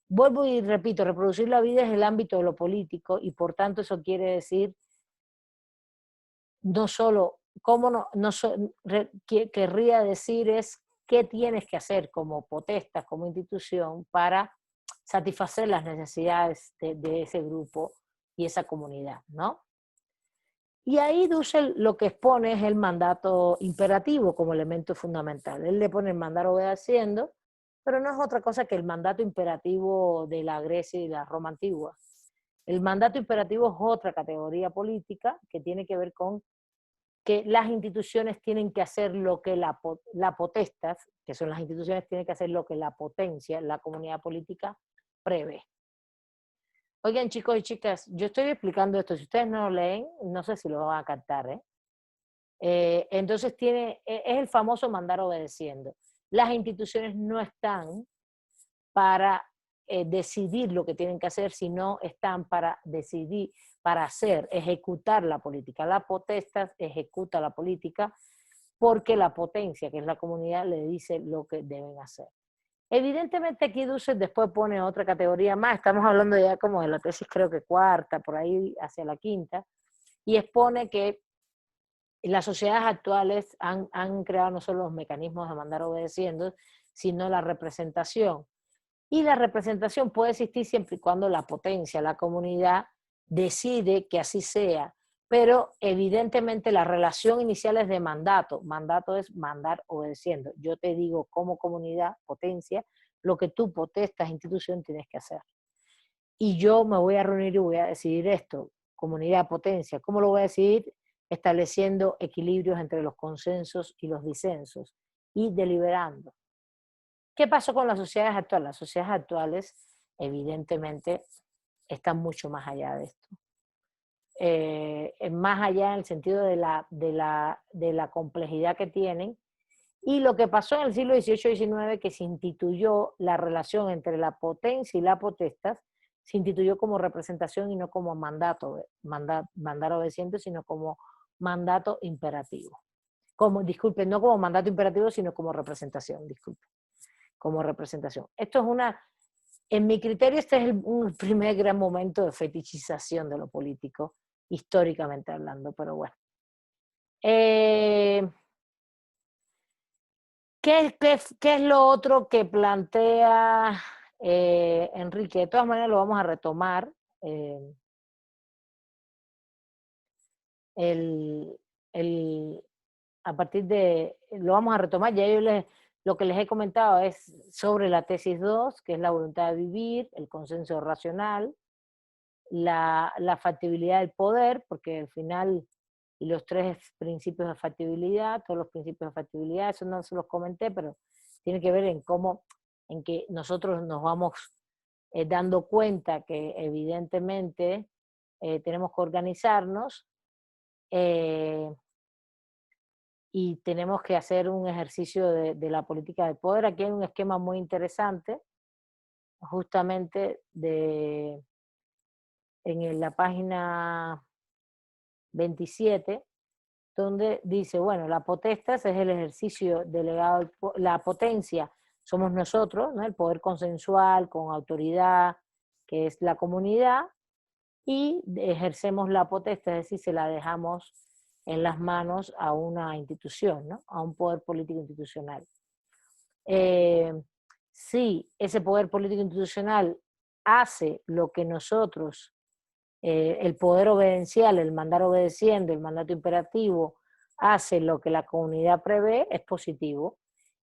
A: Vuelvo y repito, reproducir la vida es el ámbito de lo político y por tanto eso quiere decir no solo, querría decir es qué tienes que hacer como potestas, como institución para satisfacer las necesidades de ese grupo y esa comunidad, ¿no? Y ahí Dussel lo que expone es el mandato imperativo como elemento fundamental. Él le pone el mandar obedeciendo, pero no es otra cosa que el mandato imperativo de la Grecia y la Roma antigua. El mandato imperativo es otra categoría política que tiene que ver con que las instituciones tienen que hacer lo que la potestas, que son las instituciones, tienen que hacer lo que la potencia, la comunidad política, prevé. Oigan, chicos y chicas, yo estoy explicando esto. Si ustedes no lo leen, no sé si lo van a captar, entonces es el famoso mandar obedeciendo. Las instituciones no están para decidir lo que tienen que hacer, sino están para decidir, para ejecutar la política. La potestad ejecuta la política porque la potencia, que es la comunidad, le dice lo que deben hacer. Evidentemente aquí Dussel después pone otra categoría más, estamos hablando ya como de la tesis creo que cuarta, por ahí hacia la quinta, y expone que las sociedades actuales han creado no solo los mecanismos de mandar obedeciendo, sino la representación. Y la representación puede existir siempre y cuando la potencia, la comunidad, decide que así sea. Pero evidentemente la relación inicial es de mandato. Mandato es mandar obedeciendo. Yo te digo como comunidad, potencia, lo que tú, potestas, institución, tienes que hacer. Y yo me voy a reunir y voy a decidir esto. Comunidad, potencia. ¿Cómo lo voy a decidir? Estableciendo equilibrios entre los consensos y los disensos. Y deliberando. ¿Qué pasó con las sociedades actuales? Las sociedades actuales, evidentemente, están mucho más allá de esto. más allá en el sentido de la complejidad que tienen. Y lo que pasó en el siglo XVIII-XIX, que se instituyó la relación entre la potencia y la potestas, se instituyó como representación y no como mandato, mandar obedeciente, sino como mandato imperativo. Disculpen, no como mandato imperativo, sino como representación, disculpen, como representación. Esto es en mi criterio, este es un primer gran momento de fetichización de lo político, históricamente hablando, pero bueno. ¿Qué es lo otro que plantea Enrique? De todas maneras lo vamos a retomar. A partir de, lo vamos a retomar, ya lo que les he comentado es sobre la tesis 2, que es la voluntad de vivir, el consenso racional, la factibilidad del poder, porque al final, y los 3 principios de factibilidad, todos los principios de factibilidad, eso no se los comenté, pero tiene que ver en que nosotros nos vamos dando cuenta que evidentemente tenemos que organizarnos, y tenemos que hacer un ejercicio de la política del poder. Aquí hay un esquema muy interesante, justamente en la página 27, donde dice, bueno, la potestas es el ejercicio delegado, la potencia somos nosotros, ¿no? El poder consensual con autoridad, que es la comunidad, y ejercemos la potestad, es decir, se la dejamos en las manos a una institución, ¿no? A un poder político institucional. Si ese poder político institucional hace lo que nosotros, el poder obedencial, el mandar obedeciendo, el mandato imperativo, hace lo que la comunidad prevé, es positivo.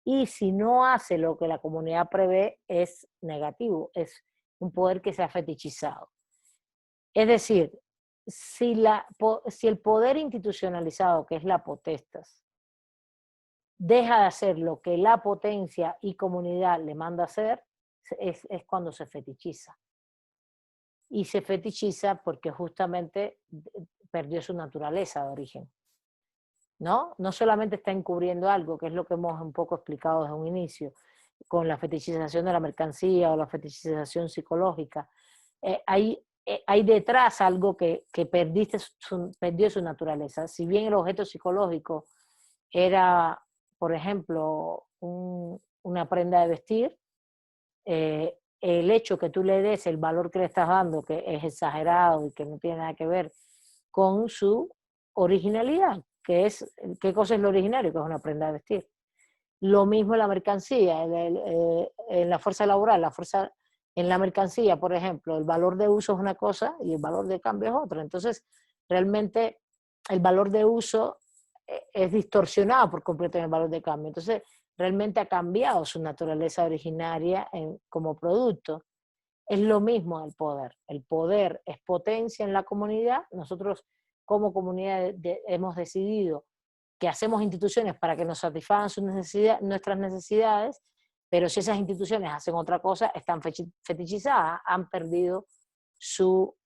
A: Y si no hace lo que la comunidad prevé, es negativo, es un poder que se ha fetichizado. Es decir, si el poder institucionalizado, que es la potestas, deja de hacer lo que la potencia y comunidad le manda hacer, es cuando se fetichiza. Y se fetichiza porque justamente perdió su naturaleza de origen. ¿No? No solamente está encubriendo algo, que es lo que hemos un poco explicado desde un inicio, con la fetichización de la mercancía o la fetichización psicológica. Hay detrás algo que perdió su naturaleza. Si bien el objeto psicológico era, por ejemplo, una prenda de vestir, el hecho que tú le des el valor que le estás dando, que es exagerado y que no tiene nada que ver con su originalidad, ¿qué cosa es lo originario? Que es una prenda de vestir. Lo mismo en la mercancía, en la fuerza laboral, en la mercancía, por ejemplo, el valor de uso es una cosa y el valor de cambio es otra. Entonces, realmente el valor de uso es distorsionado por completo en el valor de cambio. Entonces, realmente ha cambiado su naturaleza originaria como producto. Es lo mismo el poder. El poder es potencia en la comunidad. Nosotros como comunidad hemos decidido que hacemos instituciones para que nos satisfagan nuestras necesidades, pero si esas instituciones hacen otra cosa, están fetichizadas, han perdido su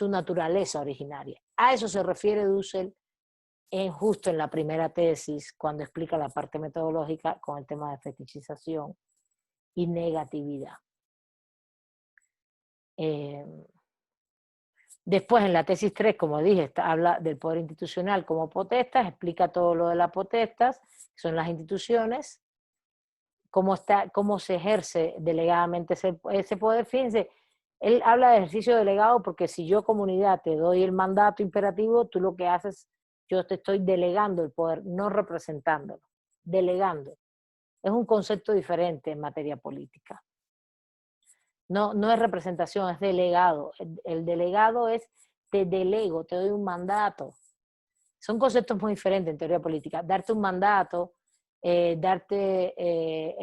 A: naturaleza originaria. A eso se refiere Dussel justo en la primera tesis, cuando explica la parte metodológica con el tema de fetichización y negatividad. Después en la tesis 3, como dije, habla del poder institucional como potestas, explica todo lo de las potestas, que son las instituciones, cómo se ejerce delegadamente ese poder. Fíjense, él habla de ejercicio delegado porque si yo comunidad te doy el mandato imperativo, tú lo que haces, yo te estoy delegando el poder, no representándolo, delegando. Es un concepto diferente en materia política. No es representación, es delegado. El delegado es, te delego, te doy un mandato. Son conceptos muy diferentes en teoría política. Darte un mandato, darte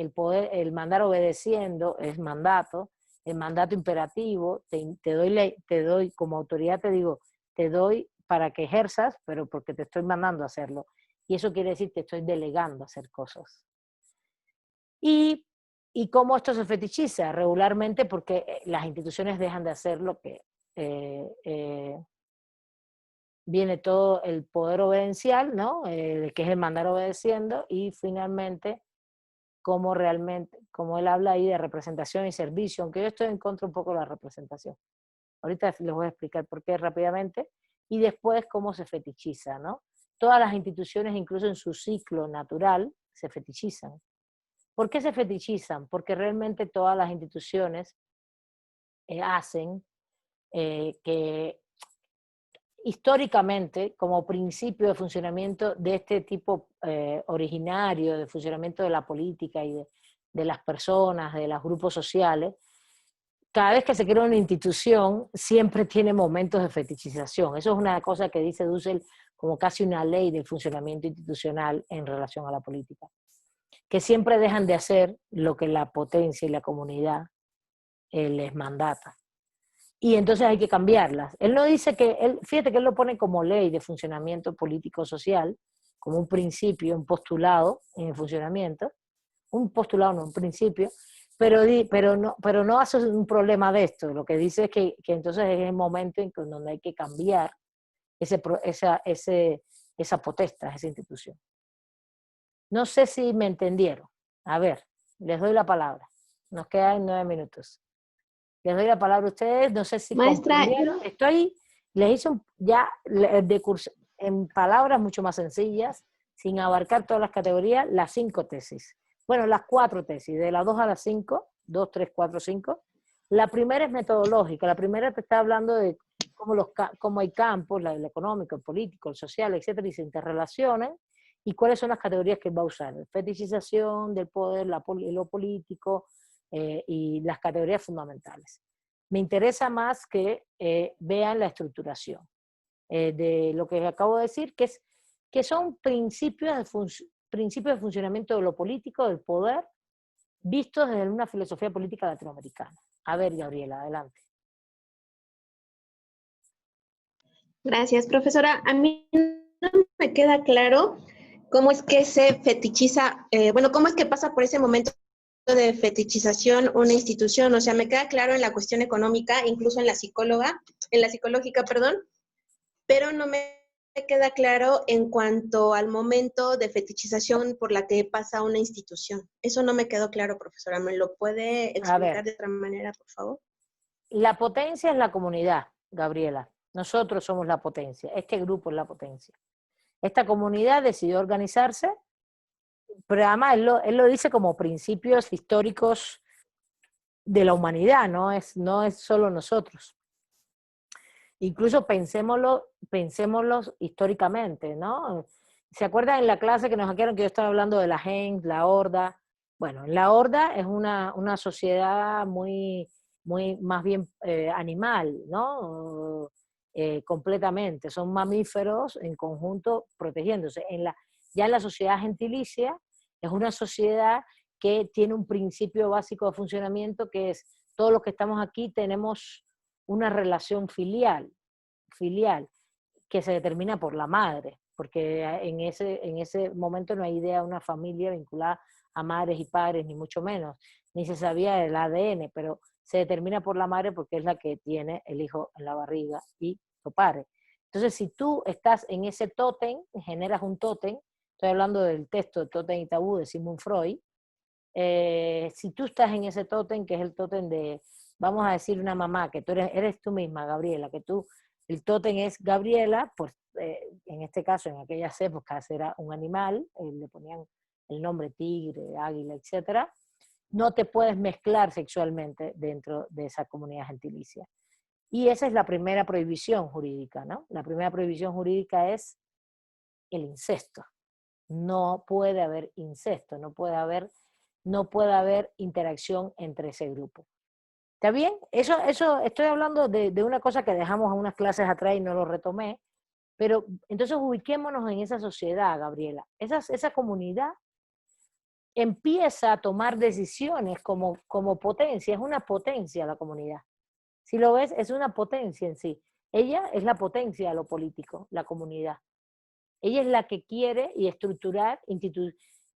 A: el poder, el mandar obedeciendo es mandato. El mandato imperativo, te doy como autoridad, te digo, te doy para que ejerzas, pero porque te estoy mandando a hacerlo. Y eso quiere decir te estoy delegando a hacer cosas. Y ¿Y cómo esto se fetichiza? Regularmente porque las instituciones dejan de hacer lo que viene todo el poder obedencial, ¿no? Que es el mandar obedeciendo, y finalmente, como realmente, como él habla ahí de representación y servicio, aunque yo estoy en contra un poco de la representación. Ahorita les voy a explicar por qué rápidamente, y después cómo se fetichiza, ¿no? Todas las instituciones, incluso en su ciclo natural, se fetichizan. ¿Por qué se fetichizan? Porque realmente todas las instituciones hacen que históricamente, como principio de funcionamiento de este tipo originario, de funcionamiento de la política y de las personas, de los grupos sociales, cada vez que se crea una institución, siempre tiene momentos de fetichización. Eso es una cosa que dice Dussel como casi una ley del funcionamiento institucional en relación a la política. Que siempre dejan de hacer lo que la potencia y la comunidad les mandata. Y entonces hay que cambiarlas. Él no dice que, fíjate que él lo pone como ley de funcionamiento político-social, como un principio, un postulado en el funcionamiento, un postulado, no un principio, pero no hace un problema de esto. Lo que dice es que entonces es el momento en donde hay que cambiar esa potestad, esa institución. No sé si me entendieron. A ver, les doy la palabra. Nos quedan 9 minutos. Les doy la palabra a ustedes. No sé si
J: Maestra,
A: comprendieron. Les hice ya de curso, en palabras mucho más sencillas, sin abarcar todas las categorías, las 5 tesis. Bueno, las 4 tesis, de las 2 a las 5, 2, 3, 4, 5. La primera es metodológica. La primera te está hablando de cómo hay campos, el económico, el político, el social, etcétera, y se interrelacionan, y cuáles son las categorías que va a usar. Fetichización del poder, lo político, y las categorías fundamentales. Me interesa más que vean la estructuración de lo que acabo de decir, que son principios de funcionamiento de lo político, del poder, vistos desde una filosofía política latinoamericana. A ver, Gabriela, adelante.
J: Gracias, profesora. A mí no me queda claro cómo es que se fetichiza, cómo es que pasa por ese momento de fetichización una institución. O sea, me queda claro en la cuestión económica, incluso en la psicológica, pero no me queda claro en cuanto al momento de fetichización por la que pasa una institución. Eso no me quedó claro, profesora. ¿Me lo puede explicar de otra manera, por favor?
A: La potencia es la comunidad, Gabriela. Nosotros somos la potencia. Este grupo es la potencia. Esta comunidad decidió organizarse, pero además él lo dice como principios históricos de la humanidad, no es solo nosotros. Incluso pensémoslo históricamente, ¿no? ¿Se acuerdan en la clase que nos hackearon que yo estaba hablando de la gens, la horda? Bueno, la horda es una sociedad muy más bien animal, ¿no? Completamente. Son mamíferos en conjunto protegiéndose. Ya en la sociedad gentilicia es una sociedad que tiene un principio básico de funcionamiento, que es todos los que estamos aquí tenemos una relación filial, que se determina por la madre, porque en ese momento no hay idea de una familia vinculada a madres y padres, ni mucho menos, ni se sabía del ADN, pero se determina por la madre porque es la que tiene el hijo en la barriga y lo pare. Entonces, si tú estás en ese tótem, generas un tótem, estoy hablando del texto de Tótem y Tabú de Sigmund Freud, si tú estás en ese tótem, que es el tótem de, vamos a decir una mamá, que tú eres tú misma, Gabriela, el tótem es Gabriela, pues en este caso, en aquellas épocas era un animal, le ponían el nombre tigre, águila, etc. No te puedes mezclar sexualmente dentro de esa comunidad gentilicia. Y esa es la primera prohibición jurídica, ¿no? La primera prohibición jurídica es el incesto. No puede haber incesto, no puede haber interacción entre ese grupo. ¿Está bien? Eso estoy hablando de una cosa que dejamos a unas clases atrás y no lo retomé, pero entonces ubiquémonos en esa sociedad, Gabriela. Esa comunidad empieza a tomar decisiones como potencia, es una potencia la comunidad. Si lo ves, es una potencia en sí. Ella es la potencia de lo político, la comunidad. Ella es la que quiere y estructurar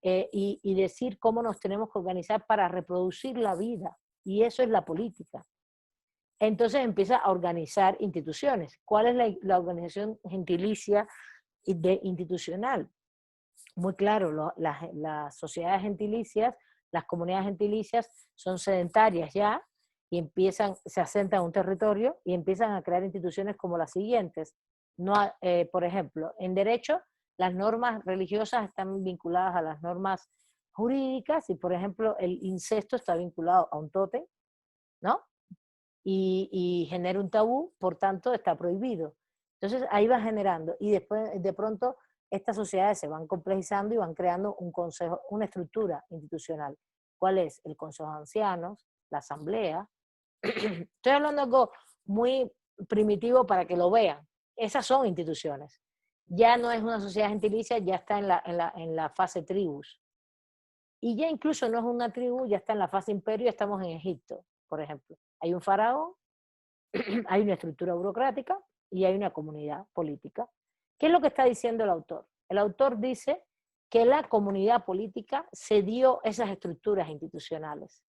A: y decir cómo nos tenemos que organizar para reproducir la vida. Y eso es la política. Entonces empieza a organizar instituciones. ¿Cuál es la organización gentilicia institucional? Muy claro, las sociedades gentilicias, las comunidades gentilicias son sedentarias ya y se asentan en un territorio y empiezan a crear instituciones como las siguientes. No, por ejemplo, en derecho, las normas religiosas están vinculadas a las normas jurídicas y, por ejemplo, el incesto está vinculado a un tótem, ¿no? Y genera un tabú, por tanto, está prohibido. Entonces, ahí va generando. Y después, de pronto, estas sociedades se van complejizando y van creando un consejo, una estructura institucional. ¿Cuál es? El Consejo de Ancianos, la Asamblea. Estoy hablando de algo muy primitivo para que lo vean. Esas son instituciones. Ya no es una sociedad gentilicia, ya está en la fase tribus. Y ya incluso no es una tribu, ya está en la fase imperio, ya estamos en Egipto, por ejemplo. Hay un faraón, hay una estructura burocrática y hay una comunidad política. ¿Qué es lo que está diciendo el autor? El autor dice que la comunidad política cedió esas estructuras institucionales.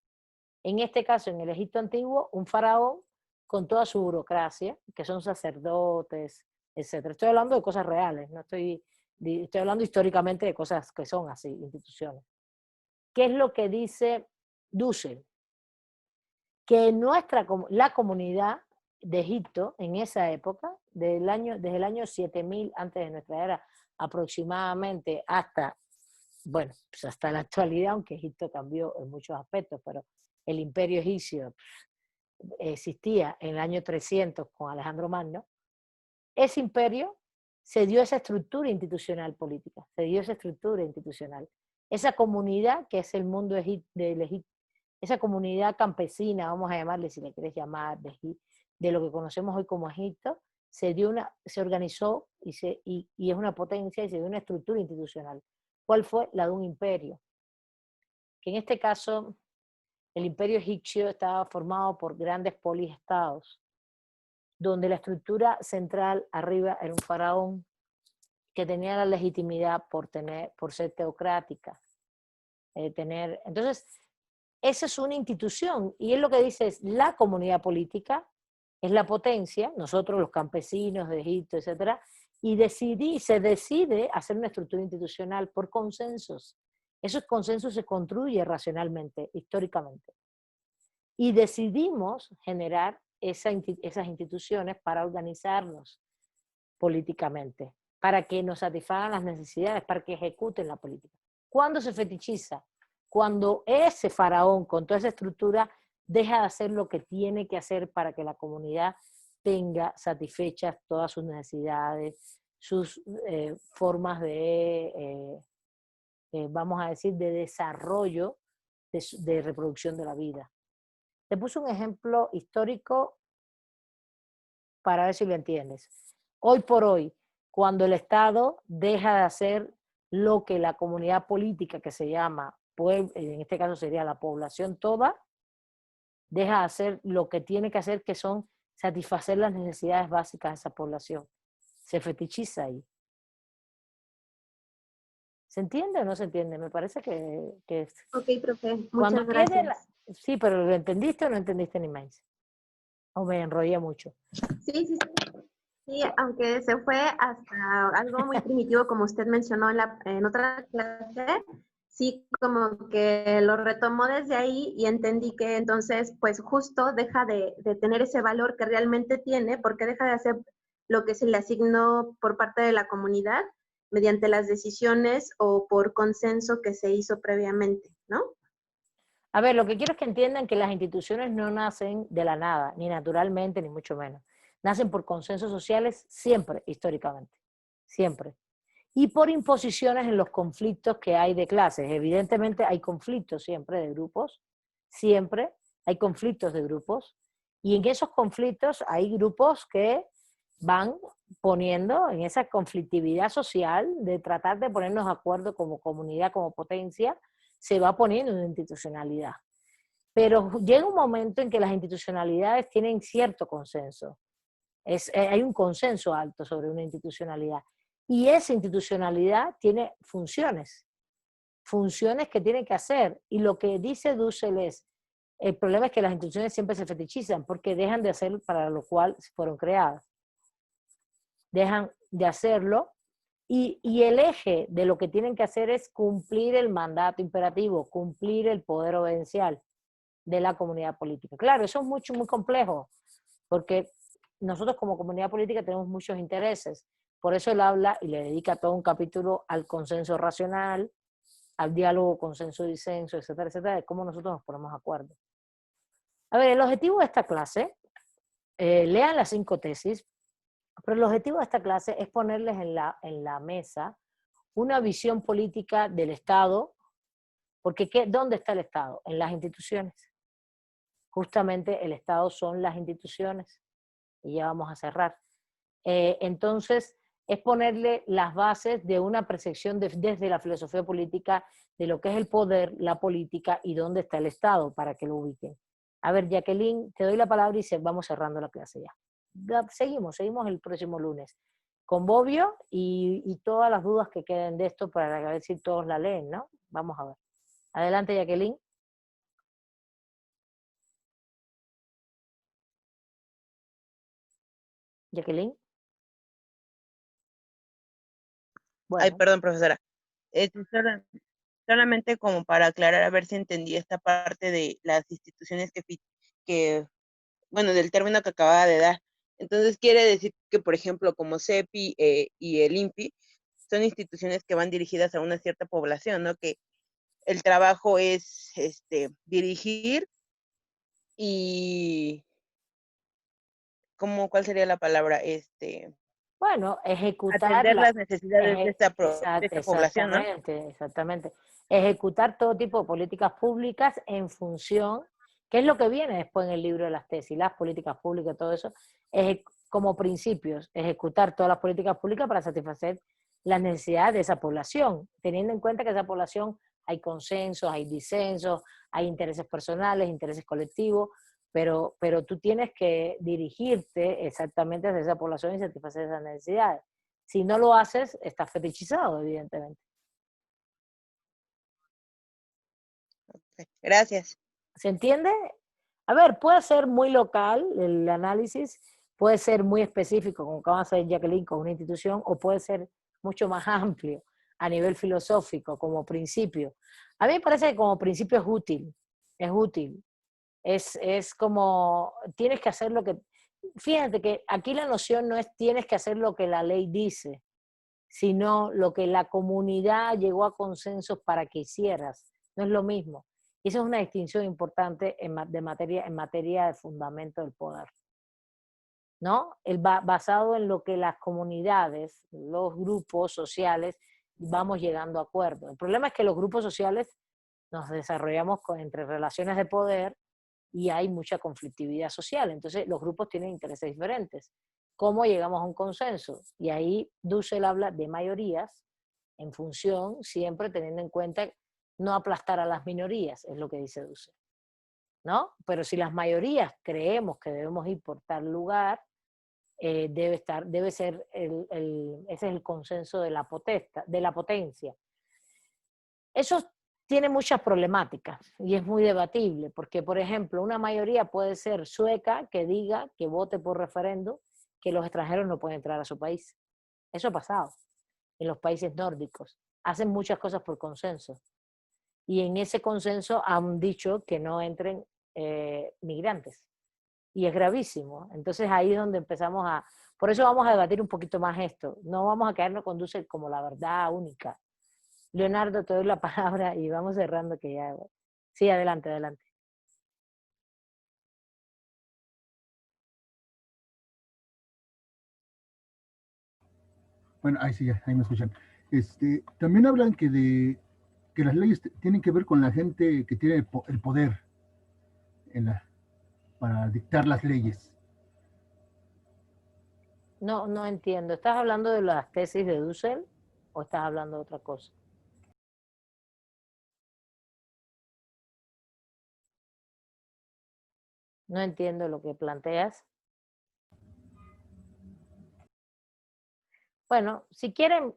A: En este caso, en el Egipto antiguo, un faraón con toda su burocracia, que son sacerdotes, etc. Estoy hablando de cosas reales, no estoy hablando históricamente de cosas que son así, instituciones. ¿Qué es lo que dice Dussel? Que la comunidad de Egipto en esa época, desde el año 7000 antes de nuestra era aproximadamente hasta, bueno, pues hasta la actualidad, aunque Egipto cambió en muchos aspectos, pero el imperio egipcio existía en el año 300 con Alejandro Magno, ese imperio se dio esa estructura institucional política, se dio esa estructura institucional. Esa comunidad que es el mundo del Egipto, esa comunidad campesina, vamos a llamarle, si le quieres llamar, de lo que conocemos hoy como Egipto, se organizó y es una potencia y se dio una estructura institucional. ¿Cuál fue? La de un imperio. Que en este caso, el imperio egipcio estaba formado por grandes poliestados, donde la estructura central arriba era un faraón que tenía la legitimidad por ser teocrática. Entonces, esa es una institución, y es lo que dice, es la comunidad política, es la potencia, nosotros los campesinos de Egipto, etc., y se decide hacer una estructura institucional por consensos. Esos consensos se construyen racionalmente, históricamente. Y decidimos generar esas instituciones para organizarnos políticamente, para que nos satisfagan las necesidades, para que ejecuten la política. ¿Cuándo se fetichiza? Cuando ese faraón con toda esa estructura deja de hacer lo que tiene que hacer para que la comunidad tenga satisfechas todas sus necesidades, sus formas vamos a decir, de desarrollo, de reproducción de la vida. Te puse un ejemplo histórico para ver si lo entiendes. Hoy por hoy, cuando el Estado deja de hacer lo que la comunidad política, que se llama, en este caso sería la población toda, deja de hacer lo que tiene que hacer, que son satisfacer las necesidades básicas de esa población. Se fetichiza ahí. ¿Se entiende o no se entiende? Me parece que es...
J: Ok, profe, muchas gracias.
A: Sí, pero ¿lo entendiste o no entendiste ni más? ¿O me enrollé mucho?
J: Sí. Sí, aunque se fue hasta algo muy primitivo, como usted mencionó en otra clase, sí, como que lo retomó desde ahí y entendí que entonces, pues justo deja de tener ese valor que realmente tiene, porque deja de hacer lo que se le asignó por parte de la comunidad mediante las decisiones o por consenso que se hizo previamente, ¿no?
A: A ver, lo que quiero es que entiendan que las instituciones no nacen de la nada, ni naturalmente, ni mucho menos. Nacen por consensos sociales siempre, históricamente, siempre. Y por imposiciones en los conflictos que hay de clases. Evidentemente hay conflictos siempre de grupos, siempre hay conflictos de grupos, y en esos conflictos hay grupos que van poniendo en esa conflictividad social de tratar de ponernos de acuerdo como comunidad, como potencia, se va poniendo una institucionalidad. Pero llega un momento en que las institucionalidades tienen cierto consenso. Hay un consenso alto sobre una institucionalidad. Y esa institucionalidad tiene funciones funciones que tienen que hacer. Y lo que dice Dussel es, el problema es que las instituciones siempre se fetichizan porque dejan de hacer para lo cual fueron creadas. Dejan de hacerlo y el eje de lo que tienen que hacer es cumplir el mandato imperativo, cumplir el poder obedencial de la comunidad política. Claro, eso es muy complejo, porque nosotros como comunidad política tenemos muchos intereses. Por eso él habla y le dedica todo un capítulo al consenso racional, al diálogo, consenso, disenso, etcétera, etcétera, de cómo nosotros nos ponemos de acuerdo. A ver, el objetivo de esta clase, lean las 5 tesis, pero el objetivo de esta clase es ponerles en la mesa una visión política del Estado, porque ¿dónde está el Estado? En las instituciones. Justamente el Estado son las instituciones, y ya vamos a cerrar. Entonces, es ponerle las bases de una percepción desde la filosofía política de lo que es el poder, la política y dónde está el Estado, para que lo ubiquen. A ver, Jacqueline, te doy la palabra y vamos cerrando la clase ya. Seguimos el próximo lunes con Bobbio y todas las dudas que queden de esto para ver si todos la leen, ¿no? Vamos a ver. Adelante, Jacqueline. Jacqueline.
K: Bueno. Ay, perdón, profesora. Solamente como para aclarar, a ver si entendí esta parte de las instituciones bueno, del término que acababa de dar. Entonces quiere decir que, por ejemplo, como CEPI y el INPI, son instituciones que van dirigidas a una cierta población, ¿no? Que el trabajo es dirigir y ¿cuál sería la palabra?
A: Bueno, ejecutar
K: atender las necesidades de esta población, ¿no?
A: Exactamente. Ejecutar todo tipo de políticas públicas en función, que es lo que viene después en el libro de las tesis, las políticas públicas, todo eso, como principios, ejecutar todas las políticas públicas para satisfacer las necesidades de esa población, teniendo en cuenta que esa población hay consensos, hay disensos, hay intereses personales, intereses colectivos, pero tú tienes que dirigirte exactamente hacia esa población y satisfacer esas necesidades. Si no lo haces, estás fetichizado, evidentemente.
K: Okay, gracias.
A: ¿Se entiende? A ver, puede ser muy local el análisis, puede ser muy específico, como acaba de hacer Jacqueline con una institución, o puede ser mucho más amplio a nivel filosófico, como principio. A mí me parece que como principio es útil, es útil. Es como, tienes que hacer lo que... Fíjate que aquí la noción no es tienes que hacer lo que la ley dice, sino lo que la comunidad llegó a consensos para que hicieras. No es lo mismo. Y esa es una distinción importante en materia de fundamento del poder, ¿no? Basado en lo que las comunidades, los grupos sociales, vamos llegando a acuerdos. El problema es que los grupos sociales nos desarrollamos entre relaciones de poder y hay mucha conflictividad social. Entonces, los grupos tienen intereses diferentes. ¿Cómo llegamos a un consenso? Y ahí Dussel habla de mayorías en función, siempre teniendo en cuenta no aplastar a las minorías, es lo que dice Dussel, ¿no? Pero si las mayorías creemos que debemos ir por tal lugar, debe ser ese es el consenso de la potencia. Eso tiene muchas problemáticas y es muy debatible, porque, por ejemplo, una mayoría puede ser sueca que diga, que vote por referendo, que los extranjeros no pueden entrar a su país. Eso ha pasado en los países nórdicos. Hacen muchas cosas por consenso. Y en ese consenso han dicho que no entren migrantes. Y es gravísimo. Entonces ahí es donde empezamos a... Por eso vamos a debatir un poquito más esto. No vamos a quedarnos con Dussel como la verdad única. Leonardo, te doy la palabra y vamos cerrando que ya... Sí, adelante, adelante.
H: Bueno, ahí sí, ya, ahí me escuchan. También hablan que las leyes tienen que ver con la gente que tiene el poder para dictar las leyes.
A: No entiendo. ¿Estás hablando de las tesis de Dussel o estás hablando de otra cosa? No entiendo lo que planteas. Bueno, si quieren,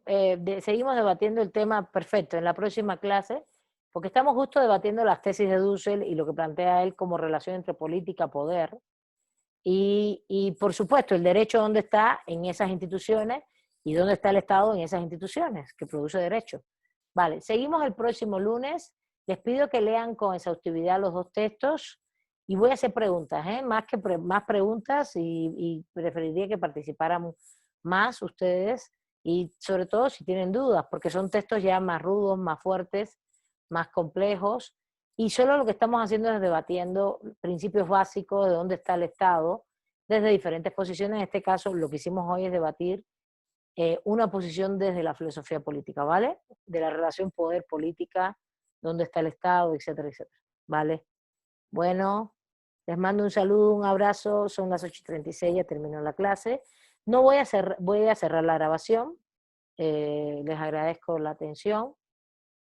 A: seguimos debatiendo el tema perfecto en la próxima clase, porque estamos justo debatiendo las tesis de Dussel y lo que plantea él como relación entre política y poder. Y por supuesto, el derecho dónde está en esas instituciones y dónde está el Estado en esas instituciones que produce derecho. Vale, seguimos el próximo lunes. Les pido que lean con exhaustividad los 2 textos y voy a hacer preguntas, más preguntas y preferiría que participaran más ustedes y sobre todo si tienen dudas, porque son textos ya más rudos, más fuertes, más complejos, y solo lo que estamos haciendo es debatiendo principios básicos de dónde está el Estado desde diferentes posiciones. En este caso, lo que hicimos hoy es debatir una posición desde la filosofía política, ¿vale? De la relación poder-política, dónde está el Estado, etcétera, etcétera, ¿vale? Bueno, les mando un saludo, un abrazo, son las 8:36, ya terminó la clase. No voy a cerrar la grabación, les agradezco la atención.